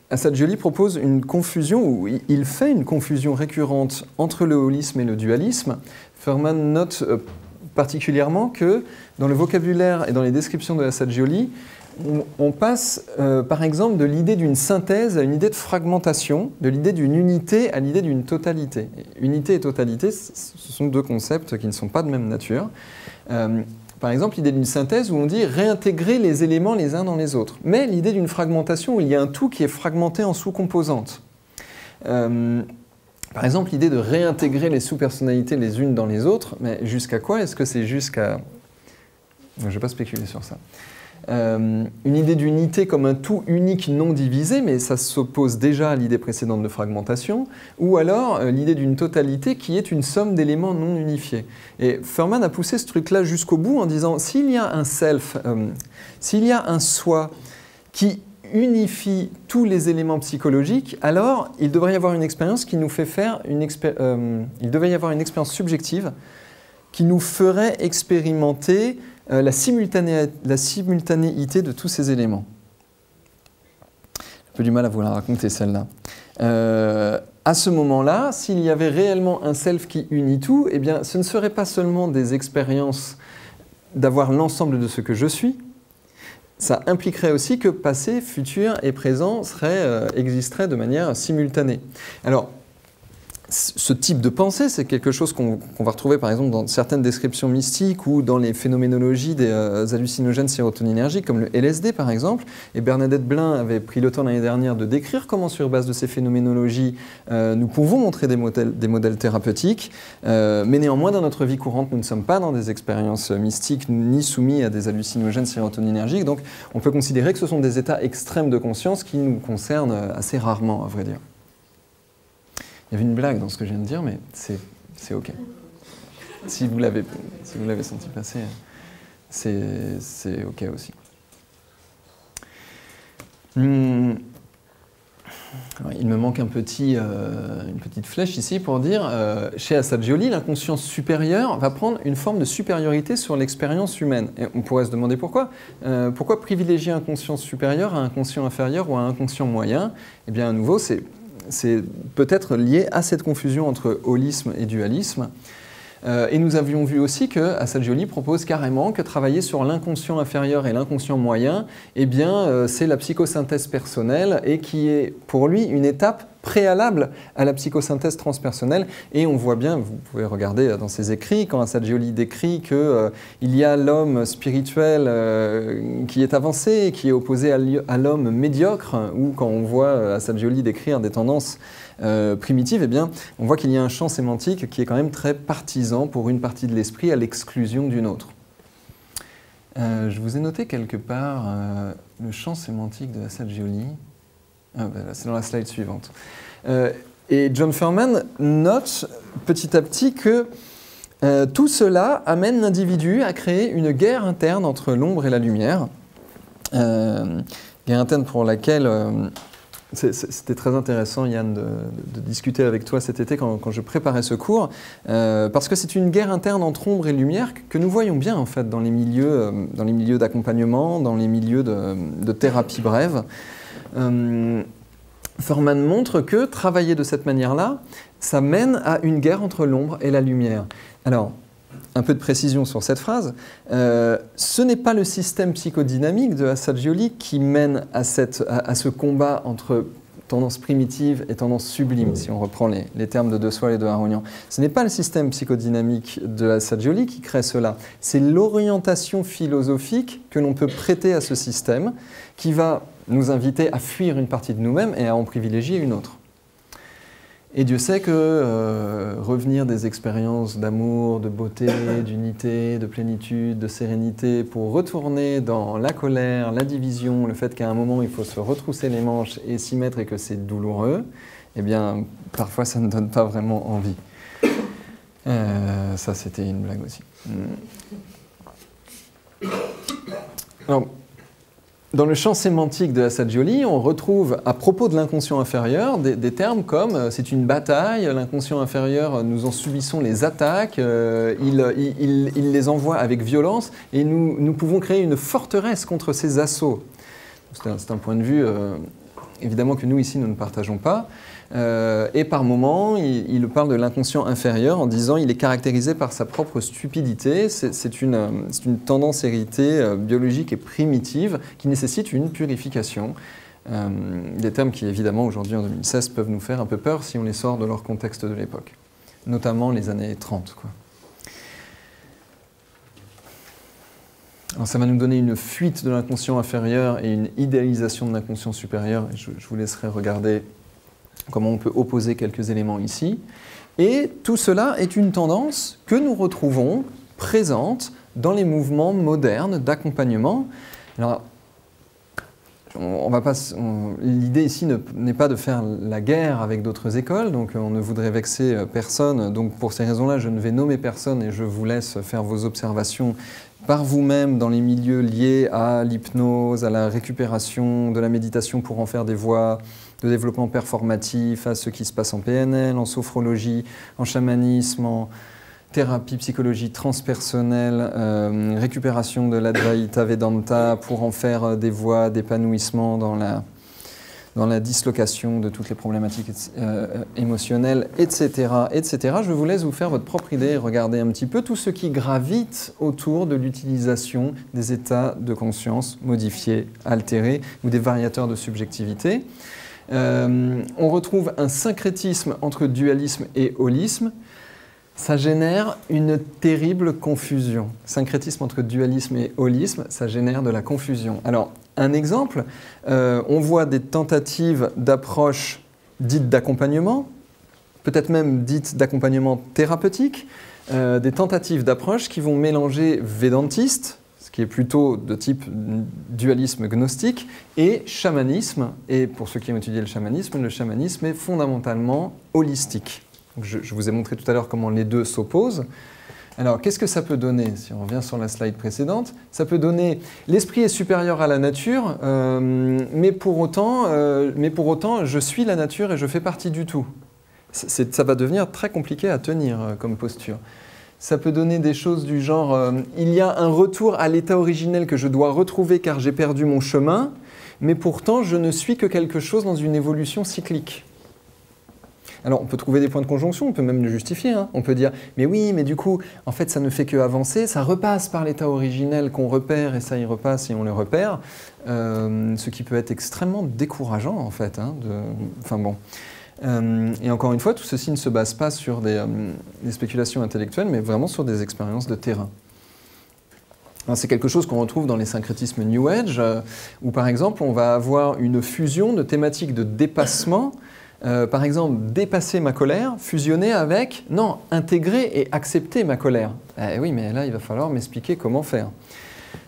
Assagioli propose une confusion, ou il fait une confusion récurrente entre le holisme et le dualisme. Fuhrman note particulièrement que dans le vocabulaire et dans les descriptions de Assagioli, on passe par exemple de l'idée d'une synthèse à une idée de fragmentation, de l'idée d'une unité à l'idée d'une totalité. Unité et totalité, ce sont deux concepts qui ne sont pas de même nature. Par exemple, l'idée d'une synthèse où on dit réintégrer les éléments les uns dans les autres. Mais l'idée d'une fragmentation où il y a un tout qui est fragmenté en sous-composantes. Par exemple, l'idée de réintégrer les sous-personnalités les unes dans les autres, mais jusqu'à quoi? Est-ce que c'est jusqu'à... Je ne vais pas spéculer sur ça. Une idée d'unité comme un tout unique non divisé, mais ça s'oppose déjà à l'idée précédente de fragmentation, ou alors l'idée d'une totalité qui est une somme d'éléments non unifiés. Et Fuhrman a poussé ce truc-là jusqu'au bout en disant s'il y a un self, s'il y a un soi qui unifie tous les éléments psychologiques, alors il devrait y avoir une expérience qui nous fait faire il devrait y avoir une expérience subjective qui nous ferait expérimenter la simultanéité de tous ces éléments. J'ai un peu du mal à vous la raconter, celle-là. À ce moment-là, s'il y avait réellement un self qui unit tout, eh bien, ce ne serait pas seulement des expériences d'avoir l'ensemble de ce que je suis, ça impliquerait aussi que passé, futur et présent existeraient de manière simultanée. Alors, ce type de pensée, c'est quelque chose qu'on va retrouver par exemple dans certaines descriptions mystiques ou dans les phénoménologies des hallucinogènes sérotoninergiques comme le LSD par exemple. Et Bernadette Blin avait pris le temps l'année dernière de décrire comment sur base de ces phénoménologies nous pouvons montrer des modèles thérapeutiques. Mais néanmoins dans notre vie courante nous ne sommes pas dans des expériences mystiques ni soumis à des hallucinogènes sérotoninergiques. Donc on peut considérer que ce sont des états extrêmes de conscience qui nous concernent assez rarement à vrai dire. Il y avait une blague dans ce que je viens de dire, mais c'est OK. Si vous l'avez senti passer, c'est OK aussi. Alors, il me manque une petite flèche ici pour dire, chez Assagioli, l'inconscience supérieure va prendre une forme de supériorité sur l'expérience humaine. Et on pourrait se demander pourquoi. Pourquoi privilégier un conscient supérieur à un conscient inférieur ou à un conscient moyen? Eh bien, à nouveau, c'est peut-être lié à cette confusion entre holisme et dualisme. Et nous avions vu aussi que Assagioli propose carrément que travailler sur l'inconscient inférieur et l'inconscient moyen, eh bien, c'est la psychosynthèse personnelle et qui est pour lui une étape préalable à la psychosynthèse transpersonnelle. Et on voit bien, vous pouvez regarder dans ses écrits, quand Assagioli décrit qu'il y a l'homme spirituel qui est avancé, qui est opposé à l'homme médiocre, ou quand on voit Assagioli décrire des tendances primitives, eh bien, on voit qu'il y a un champ sémantique qui est quand même très partisan pour une partie de l'esprit à l'exclusion d'une autre. Je vous ai noté quelque part le champ sémantique de Assagioli. C'est dans la slide suivante. Et John Fuhrman note petit à petit que tout cela amène l'individu à créer une guerre interne entre l'ombre et la lumière. Guerre interne pour laquelle C'était très intéressant, Yann, de discuter avec toi cet été quand je préparais ce cours, parce que c'est une guerre interne entre ombre et lumière que nous voyons bien en fait dans les milieux d'accompagnement, dans les milieux de thérapie brève. Forman montre que travailler de cette manière-là, ça mène à une guerre entre l'ombre et la lumière. Alors, un peu de précision sur cette phrase, ce n'est pas le système psychodynamique de Assagioli qui mène à ce combat entre tendance primitive et tendance sublime, si on reprend les termes de De Swal et de Aronian. Ce n'est pas le système psychodynamique de Assagioli qui crée cela, c'est l'orientation philosophique que l'on peut prêter à ce système qui va nous inviter à fuir une partie de nous-mêmes et à en privilégier une autre. Et Dieu sait que revenir des expériences d'amour, de beauté, d'unité, de plénitude, de sérénité, pour retourner dans la colère, la division, le fait qu'à un moment il faut se retrousser les manches et s'y mettre et que c'est douloureux, eh bien parfois ça ne donne pas vraiment envie. Ça c'était une blague aussi. Alors, dans le champ sémantique de Assagioli, on retrouve à propos de l'inconscient inférieur des termes comme c'est une bataille, l'inconscient inférieur, nous en subissons les attaques, il les envoie avec violence et nous pouvons créer une forteresse contre ces assauts. C'est un point de vue évidemment que nous ici nous ne partageons pas. Et par moments, il parle de l'inconscient inférieur en disant qu'il est caractérisé par sa propre stupidité. C'est une tendance héritée biologique et primitive qui nécessite une purification. Des termes qui, évidemment, aujourd'hui en 2016, peuvent nous faire un peu peur si on les sort de leur contexte de l'époque, notamment les années 30, quoi. Alors ça va nous donner une fuite de l'inconscient inférieur et une idéalisation de l'inconscient supérieur. Je vous laisserai regarder comment on peut opposer quelques éléments ici. Et tout cela est une tendance que nous retrouvons présente dans les mouvements modernes d'accompagnement. Alors, l'idée ici n'est pas de faire la guerre avec d'autres écoles, donc on ne voudrait vexer personne. Donc pour ces raisons-là, je ne vais nommer personne et je vous laisse faire vos observations par vous-même dans les milieux liés à l'hypnose, à la récupération, de la méditation pour en faire des voies de développement performatif, à ce qui se passe en PNL, en sophrologie, en chamanisme, en thérapie, psychologie transpersonnelle, récupération de l'Advaita Vedanta pour en faire des voies d'épanouissement dans la dislocation de toutes les problématiques émotionnelles, etc., etc. Je vous laisse vous faire votre propre idée et regarder un petit peu tout ce qui gravite autour de l'utilisation des états de conscience modifiés, altérés ou des variateurs de subjectivité. On retrouve un syncrétisme entre dualisme et holisme. Ça génère une terrible confusion. Syncrétisme entre dualisme et holisme, ça génère de la confusion. Alors, un exemple, on voit des tentatives d'approche dites d'accompagnement, peut-être même dites d'accompagnement thérapeutique, des tentatives d'approche qui vont mélanger védantiste, ce qui est plutôt de type dualisme gnostique, et chamanisme. Et pour ceux qui ont étudié le chamanisme est fondamentalement holistique. Donc je vous ai montré tout à l'heure comment les deux s'opposent. Alors, qu'est-ce que ça peut donner? Si on revient sur la slide précédente, ça peut donner l'esprit est supérieur à la nature, mais pour autant, je suis la nature et je fais partie du tout. Ça va devenir très compliqué à tenir comme posture. Ça peut donner des choses du genre il y a un retour à l'état originel que je dois retrouver car j'ai perdu mon chemin, mais pourtant je ne suis que quelque chose dans une évolution cyclique. Alors on peut trouver des points de conjonction, on peut même le justifier. Hein. On peut dire mais oui, mais du coup, en fait ça ne fait que avancer, ça repasse par l'état originel qu'on repère et ça y repasse et on le repère, ce qui peut être extrêmement décourageant en fait. Hein, enfin bon. Et encore une fois, tout ceci ne se base pas sur des spéculations intellectuelles, mais vraiment sur des expériences de terrain. C'est quelque chose qu'on retrouve dans les syncrétismes New Age, où par exemple on va avoir une fusion de thématiques de dépassement, par exemple dépasser ma colère, fusionner avec, non, intégrer et accepter ma colère. Oui, mais là il va falloir m'expliquer comment faire.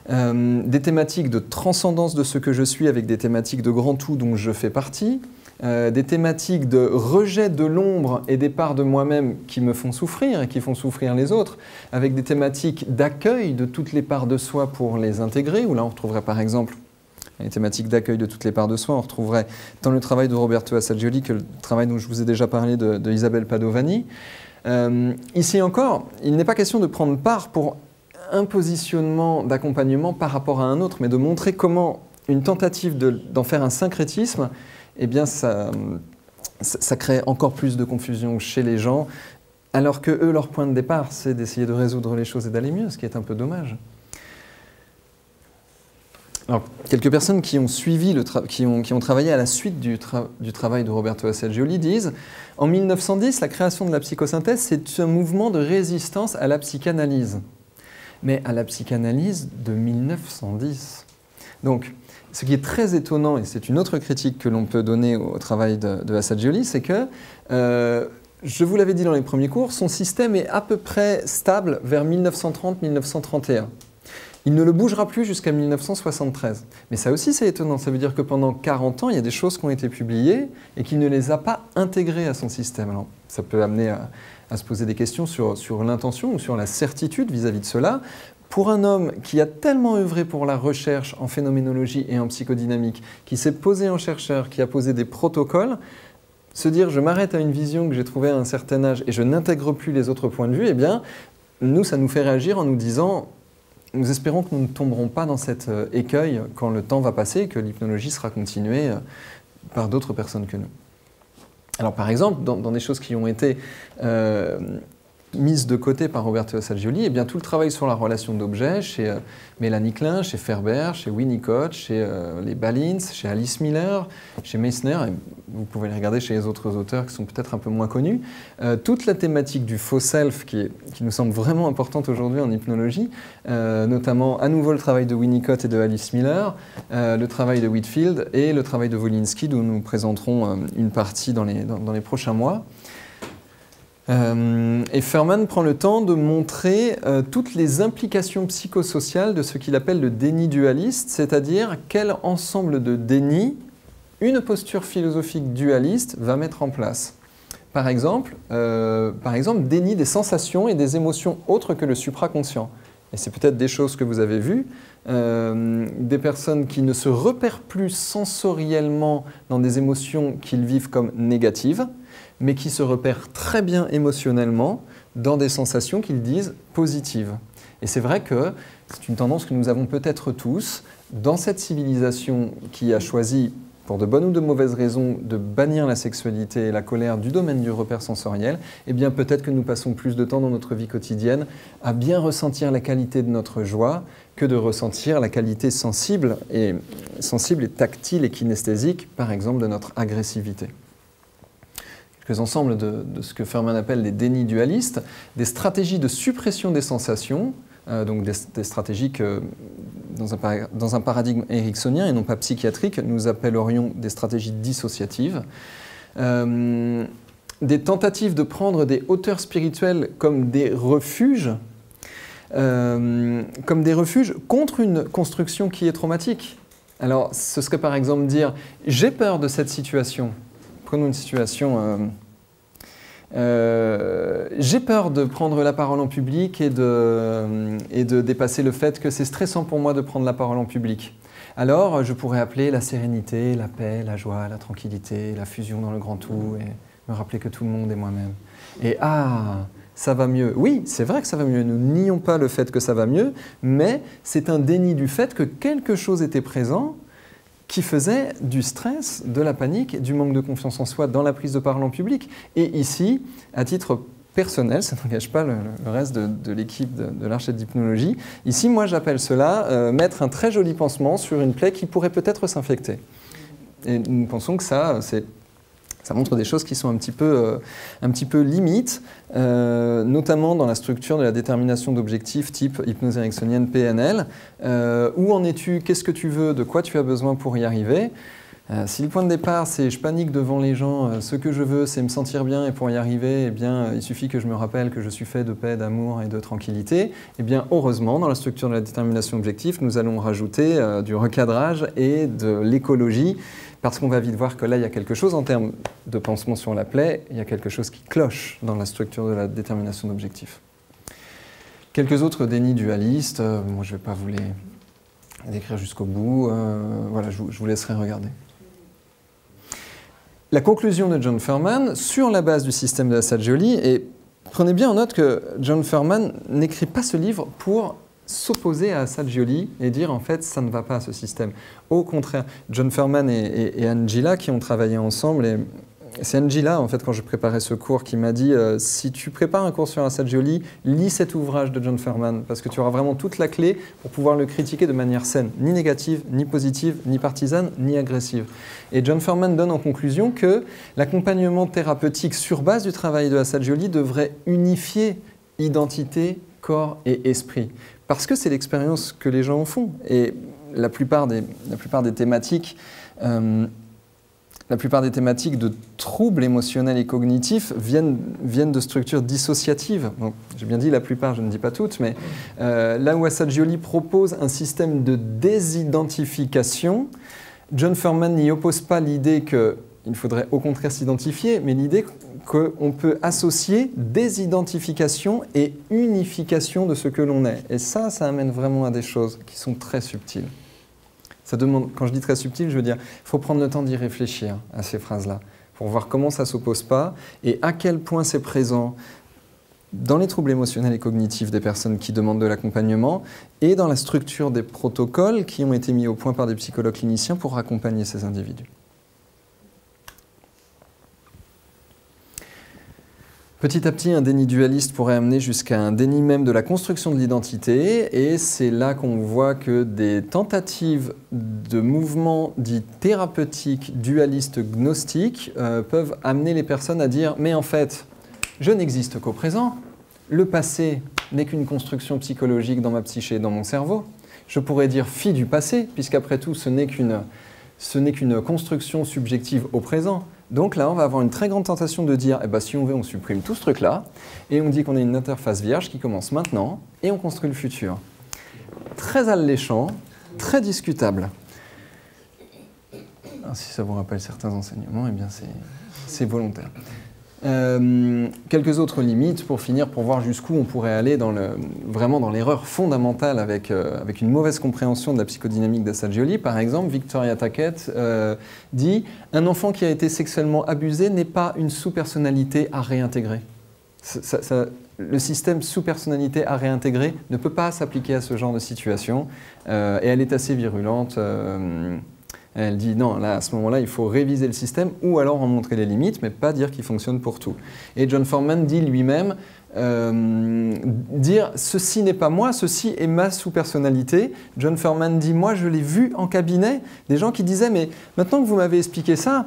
Des thématiques de transcendance de ce que je suis avec des thématiques de grand tout dont je fais partie, des thématiques de rejet de l'ombre et des parts de moi-même qui me font souffrir et qui font souffrir les autres, avec des thématiques d'accueil de toutes les parts de soi pour les intégrer, où là on retrouverait par exemple les thématiques d'accueil de toutes les parts de soi. On retrouverait tant le travail de Roberto Assagioli que le travail dont je vous ai déjà parlé de Isabelle Padovani. Ici encore, il n'est pas question de prendre part pour un positionnement d'accompagnement par rapport à un autre, mais de montrer comment une tentative d'en faire un syncrétisme, eh bien ça crée encore plus de confusion chez les gens, alors que eux, leur point de départ, c'est d'essayer de résoudre les choses et d'aller mieux, ce qui est un peu dommage. Alors, quelques personnes qui ont suivi, qui ont travaillé à la suite du travail de Roberto Assagioli disent « En 1910, la création de la psychosynthèse, c'est un mouvement de résistance à la psychanalyse. » Mais à la psychanalyse de 1910. Donc, ce qui est très étonnant, et c'est une autre critique que l'on peut donner au travail de Assagioli, c'est que, je vous l'avais dit dans les premiers cours, son système est à peu près stable vers 1930-1931. Il ne le bougera plus jusqu'à 1973. Mais ça aussi, c'est étonnant. Ça veut dire que pendant 40 ans, il y a des choses qui ont été publiées et qu'il ne les a pas intégrées à son système. Alors, ça peut amener à se poser des questions sur l'intention ou sur la certitude vis-à-vis de cela. Pour un homme qui a tellement œuvré pour la recherche en phénoménologie et en psychodynamique, qui s'est posé en chercheur, qui a posé des protocoles, se dire « je m'arrête à une vision que j'ai trouvée à un certain âge et je n'intègre plus les autres points de vue », eh bien, nous, ça nous fait réagir en nous disant « nous espérons que nous ne tomberons pas dans cet écueil quand le temps va passer et que l'hypnologie sera continuée par d'autres personnes que nous. » Alors par exemple, dans des choses qui ont été mises de côté par Roberto Assagioli, eh bien, tout le travail sur la relation d'objet chez Mélanie Klein, chez Ferber, chez Winnicott, chez les Ballins, chez Alice Miller, chez Meissner, et vous pouvez les regarder chez les autres auteurs qui sont peut-être un peu moins connus, toute la thématique du faux self qui nous semble vraiment importante aujourd'hui en hypnologie, notamment à nouveau le travail de Winnicott et de Alice Miller, le travail de Whitfield et le travail de Wolinski, dont nous présenterons une partie dans les prochains mois. Et Fuhrman prend le temps de montrer toutes les implications psychosociales de ce qu'il appelle le déni dualiste, c'est-à-dire quel ensemble de déni une posture philosophique dualiste va mettre en place. Par exemple, déni des sensations et des émotions autres que le supraconscient. Et c'est peut-être des choses que vous avez vues, des personnes qui ne se repèrent plus sensoriellement dans des émotions qu'ils vivent comme négatives, mais qui se repèrent très bien émotionnellement dans des sensations qu'ils disent positives. Et c'est vrai que c'est une tendance que nous avons peut-être tous, dans cette civilisation qui a choisi, pour de bonnes ou de mauvaises raisons, de bannir la sexualité et la colère du domaine du repère sensoriel, eh bien peut-être que nous passons plus de temps dans notre vie quotidienne à bien ressentir la qualité de notre joie que de ressentir la qualité sensible et tactile et kinesthésique, par exemple, de notre agressivité. Quelques ensembles de ce que Fuhrman appelle les dénis dualistes, des stratégies de suppression des sensations, donc des stratégies que, dans un paradigme ericksonien et non pas psychiatrique, nous appellerions des stratégies dissociatives, des tentatives de prendre des hauteurs spirituelles comme des refuges contre une construction qui est traumatique. Alors, ce serait par exemple dire « j'ai peur de cette situation ». Prenons une situation, j'ai peur de prendre la parole en public et de dépasser le fait que c'est stressant pour moi de prendre la parole en public. Alors, je pourrais appeler la sérénité, la paix, la joie, la tranquillité, la fusion dans le grand tout et me rappeler que tout le monde est moi-même. Et ah, ça va mieux. Oui, c'est vrai que ça va mieux. Nous nions pas le fait que ça va mieux, mais c'est un déni du fait que quelque chose était présent qui faisait du stress, de la panique, du manque de confiance en soi dans la prise de parole en public. Et ici, à titre personnel, ça n'engage pas le reste de l'équipe de l'Archette d'hypnologie, ici, moi, j'appelle cela mettre un très joli pansement sur une plaie qui pourrait peut-être s'infecter. Et nous pensons que ça montre des choses qui sont un petit peu limites, notamment dans la structure de la détermination d'objectifs type hypnose ericksonienne PNL. Où en es-tu? Qu'est-ce que tu veux? De quoi tu as besoin pour y arriver? Si le point de départ, c'est je panique devant les gens, ce que je veux, c'est me sentir bien et pour y arriver, eh bien, il suffit que je me rappelle que je suis fait de paix, d'amour et de tranquillité, eh bien, heureusement, dans la structure de la détermination d'objectifs, nous allons rajouter du recadrage et de l'écologie, parce qu'on va vite voir que là, il y a quelque chose en termes de pansement sur la plaie, il y a quelque chose qui cloche dans la structure de la détermination d'objectifs. Quelques autres dénis dualistes, moi je ne vais pas d'écrire jusqu'au bout. Voilà, je vous laisserai regarder. La conclusion de John Furman, sur la base du système de Assagioli, et prenez bien en note que John Furman n'écrit pas ce livre pour s'opposer à Assagioli et dire en fait ça ne va pas à ce système. Au contraire, John Furman et Angela qui ont travaillé ensemble, et c'est Angela en fait quand je préparais ce cours qui m'a dit si tu prépares un cours sur Assagioli, lis cet ouvrage de John Furman parce que tu auras vraiment toute la clé pour pouvoir le critiquer de manière saine, ni négative, ni positive, ni partisane, ni agressive. Et John Furman donne en conclusion que l'accompagnement thérapeutique sur base du travail de Assagioli devrait unifier identité, corps et esprit. Parce que c'est l'expérience que les gens en font. Et la plupart des thématiques de troubles émotionnels et cognitifs viennent de structures dissociatives. J'ai bien dit la plupart, je ne dis pas toutes, mais là où Assagioli propose un système de désidentification, John Furman n'y oppose pas l'idée qu'il faudrait au contraire s'identifier, mais l'idée qu'on peut associer désidentification et unification de ce que l'on est. Et ça amène vraiment à des choses qui sont très subtiles. Ça demande, quand je dis très subtil, je veux dire il faut prendre le temps d'y réfléchir à ces phrases-là, pour voir comment ça ne s'oppose pas et à quel point c'est présent dans les troubles émotionnels et cognitifs des personnes qui demandent de l'accompagnement et dans la structure des protocoles qui ont été mis au point par des psychologues cliniciens pour accompagner ces individus. Petit à petit, un déni dualiste pourrait amener jusqu'à un déni même de la construction de l'identité, et c'est là qu'on voit que des tentatives de mouvements dits thérapeutiques, dualistes, gnostiques, peuvent amener les personnes à dire « mais en fait, je n'existe qu'au présent, le passé n'est qu'une construction psychologique dans ma psyché, dans mon cerveau. Je pourrais dire fille du passé, puisqu'après tout, ce n'est qu'une construction subjective au présent. » Donc là, on va avoir une très grande tentation de dire, eh ben, si on veut, on supprime tout ce truc-là, et on dit qu'on a une interface vierge qui commence maintenant, et on construit le futur. Très alléchant, très discutable. Alors, si ça vous rappelle certains enseignements, eh bien c'est volontaire. Quelques autres limites pour finir, pour voir jusqu'où on pourrait aller vraiment dans l'erreur fondamentale avec une mauvaise compréhension de la psychodynamique d'Assagioli. Par exemple, Victoria Tackett dit « Un enfant qui a été sexuellement abusé n'est pas une sous-personnalité à réintégrer ». Le système sous-personnalité à réintégrer ne peut pas s'appliquer à ce genre de situation et elle est assez virulente. Elle dit non, là, à ce moment-là, il faut réviser le système ou alors en montrer les limites, mais pas dire qu'il fonctionne pour tout. Et John Furman dit lui-même, dire ceci n'est pas moi, ceci est ma sous-personnalité. John Furman dit, moi je l'ai vu en cabinet, des gens qui disaient, mais maintenant que vous m'avez expliqué ça,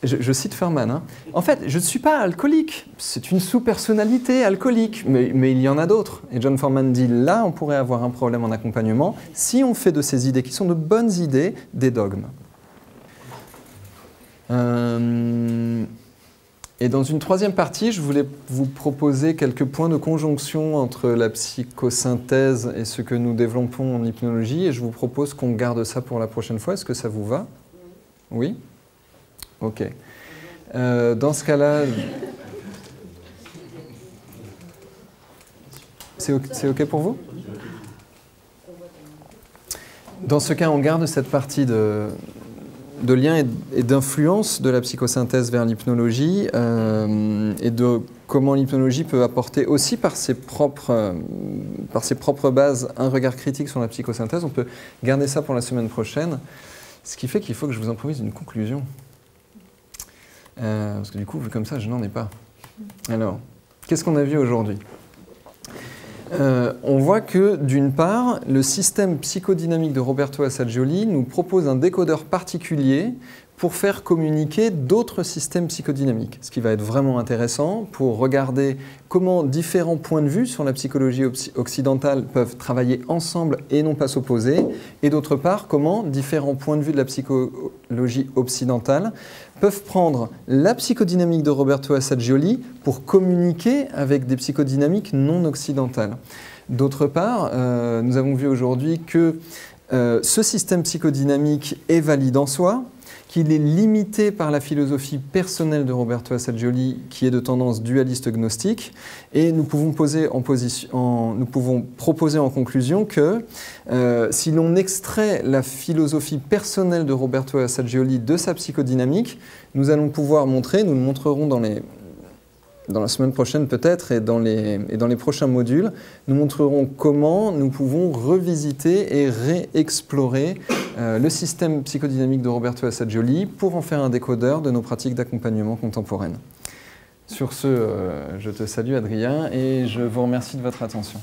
je cite Furman, hein, en fait, je ne suis pas alcoolique, c'est une sous-personnalité alcoolique, mais il y en a d'autres. Et John Furman dit, là, on pourrait avoir un problème en accompagnement si on fait de ces idées, qui sont de bonnes idées, des dogmes. Et dans une troisième partie, je voulais vous proposer quelques points de conjonction entre la psychosynthèse et ce que nous développons en hypnologie, et je vous propose qu'on garde ça pour la prochaine fois. Est-ce que ça vous va? Oui? Ok. Dans ce cas-là, c'est OK pour vous? Dans ce cas, on garde cette partie de lien et d'influence de la psychosynthèse vers l'hypnologie et de comment l'hypnologie peut apporter aussi par ses propres bases un regard critique sur la psychosynthèse. On peut garder ça pour la semaine prochaine, ce qui fait qu'il faut que je vous improvise une conclusion. Parce que du coup, vu comme ça, je n'en ai pas. Alors, qu'est-ce qu'on a vu aujourd'hui? On voit que, d'une part, le système psychodynamique de Roberto Assagioli nous propose un décodeur particulier pour faire communiquer d'autres systèmes psychodynamiques. Ce qui va être vraiment intéressant pour regarder comment différents points de vue sur la psychologie occidentale peuvent travailler ensemble et non pas s'opposer, et d'autre part, comment différents points de vue de la psychologie occidentale peuvent prendre la psychodynamique de Roberto Assagioli pour communiquer avec des psychodynamiques non occidentales. D'autre part, nous avons vu aujourd'hui que ce système psychodynamique est valide en soi, qu'il est limité par la philosophie personnelle de Roberto Assagioli, qui est de tendance dualiste gnostique, et nous pouvons proposer en conclusion que si l'on extrait la philosophie personnelle de Roberto Assagioli de sa psychodynamique, nous allons pouvoir montrer, nous le montrerons dans la semaine prochaine peut-être et dans les prochains modules, nous montrerons comment nous pouvons revisiter et réexplorer le système psychodynamique de Roberto Assagioli pour en faire un décodeur de nos pratiques d'accompagnement contemporaines. Sur ce, je te salue Adrien et je vous remercie de votre attention.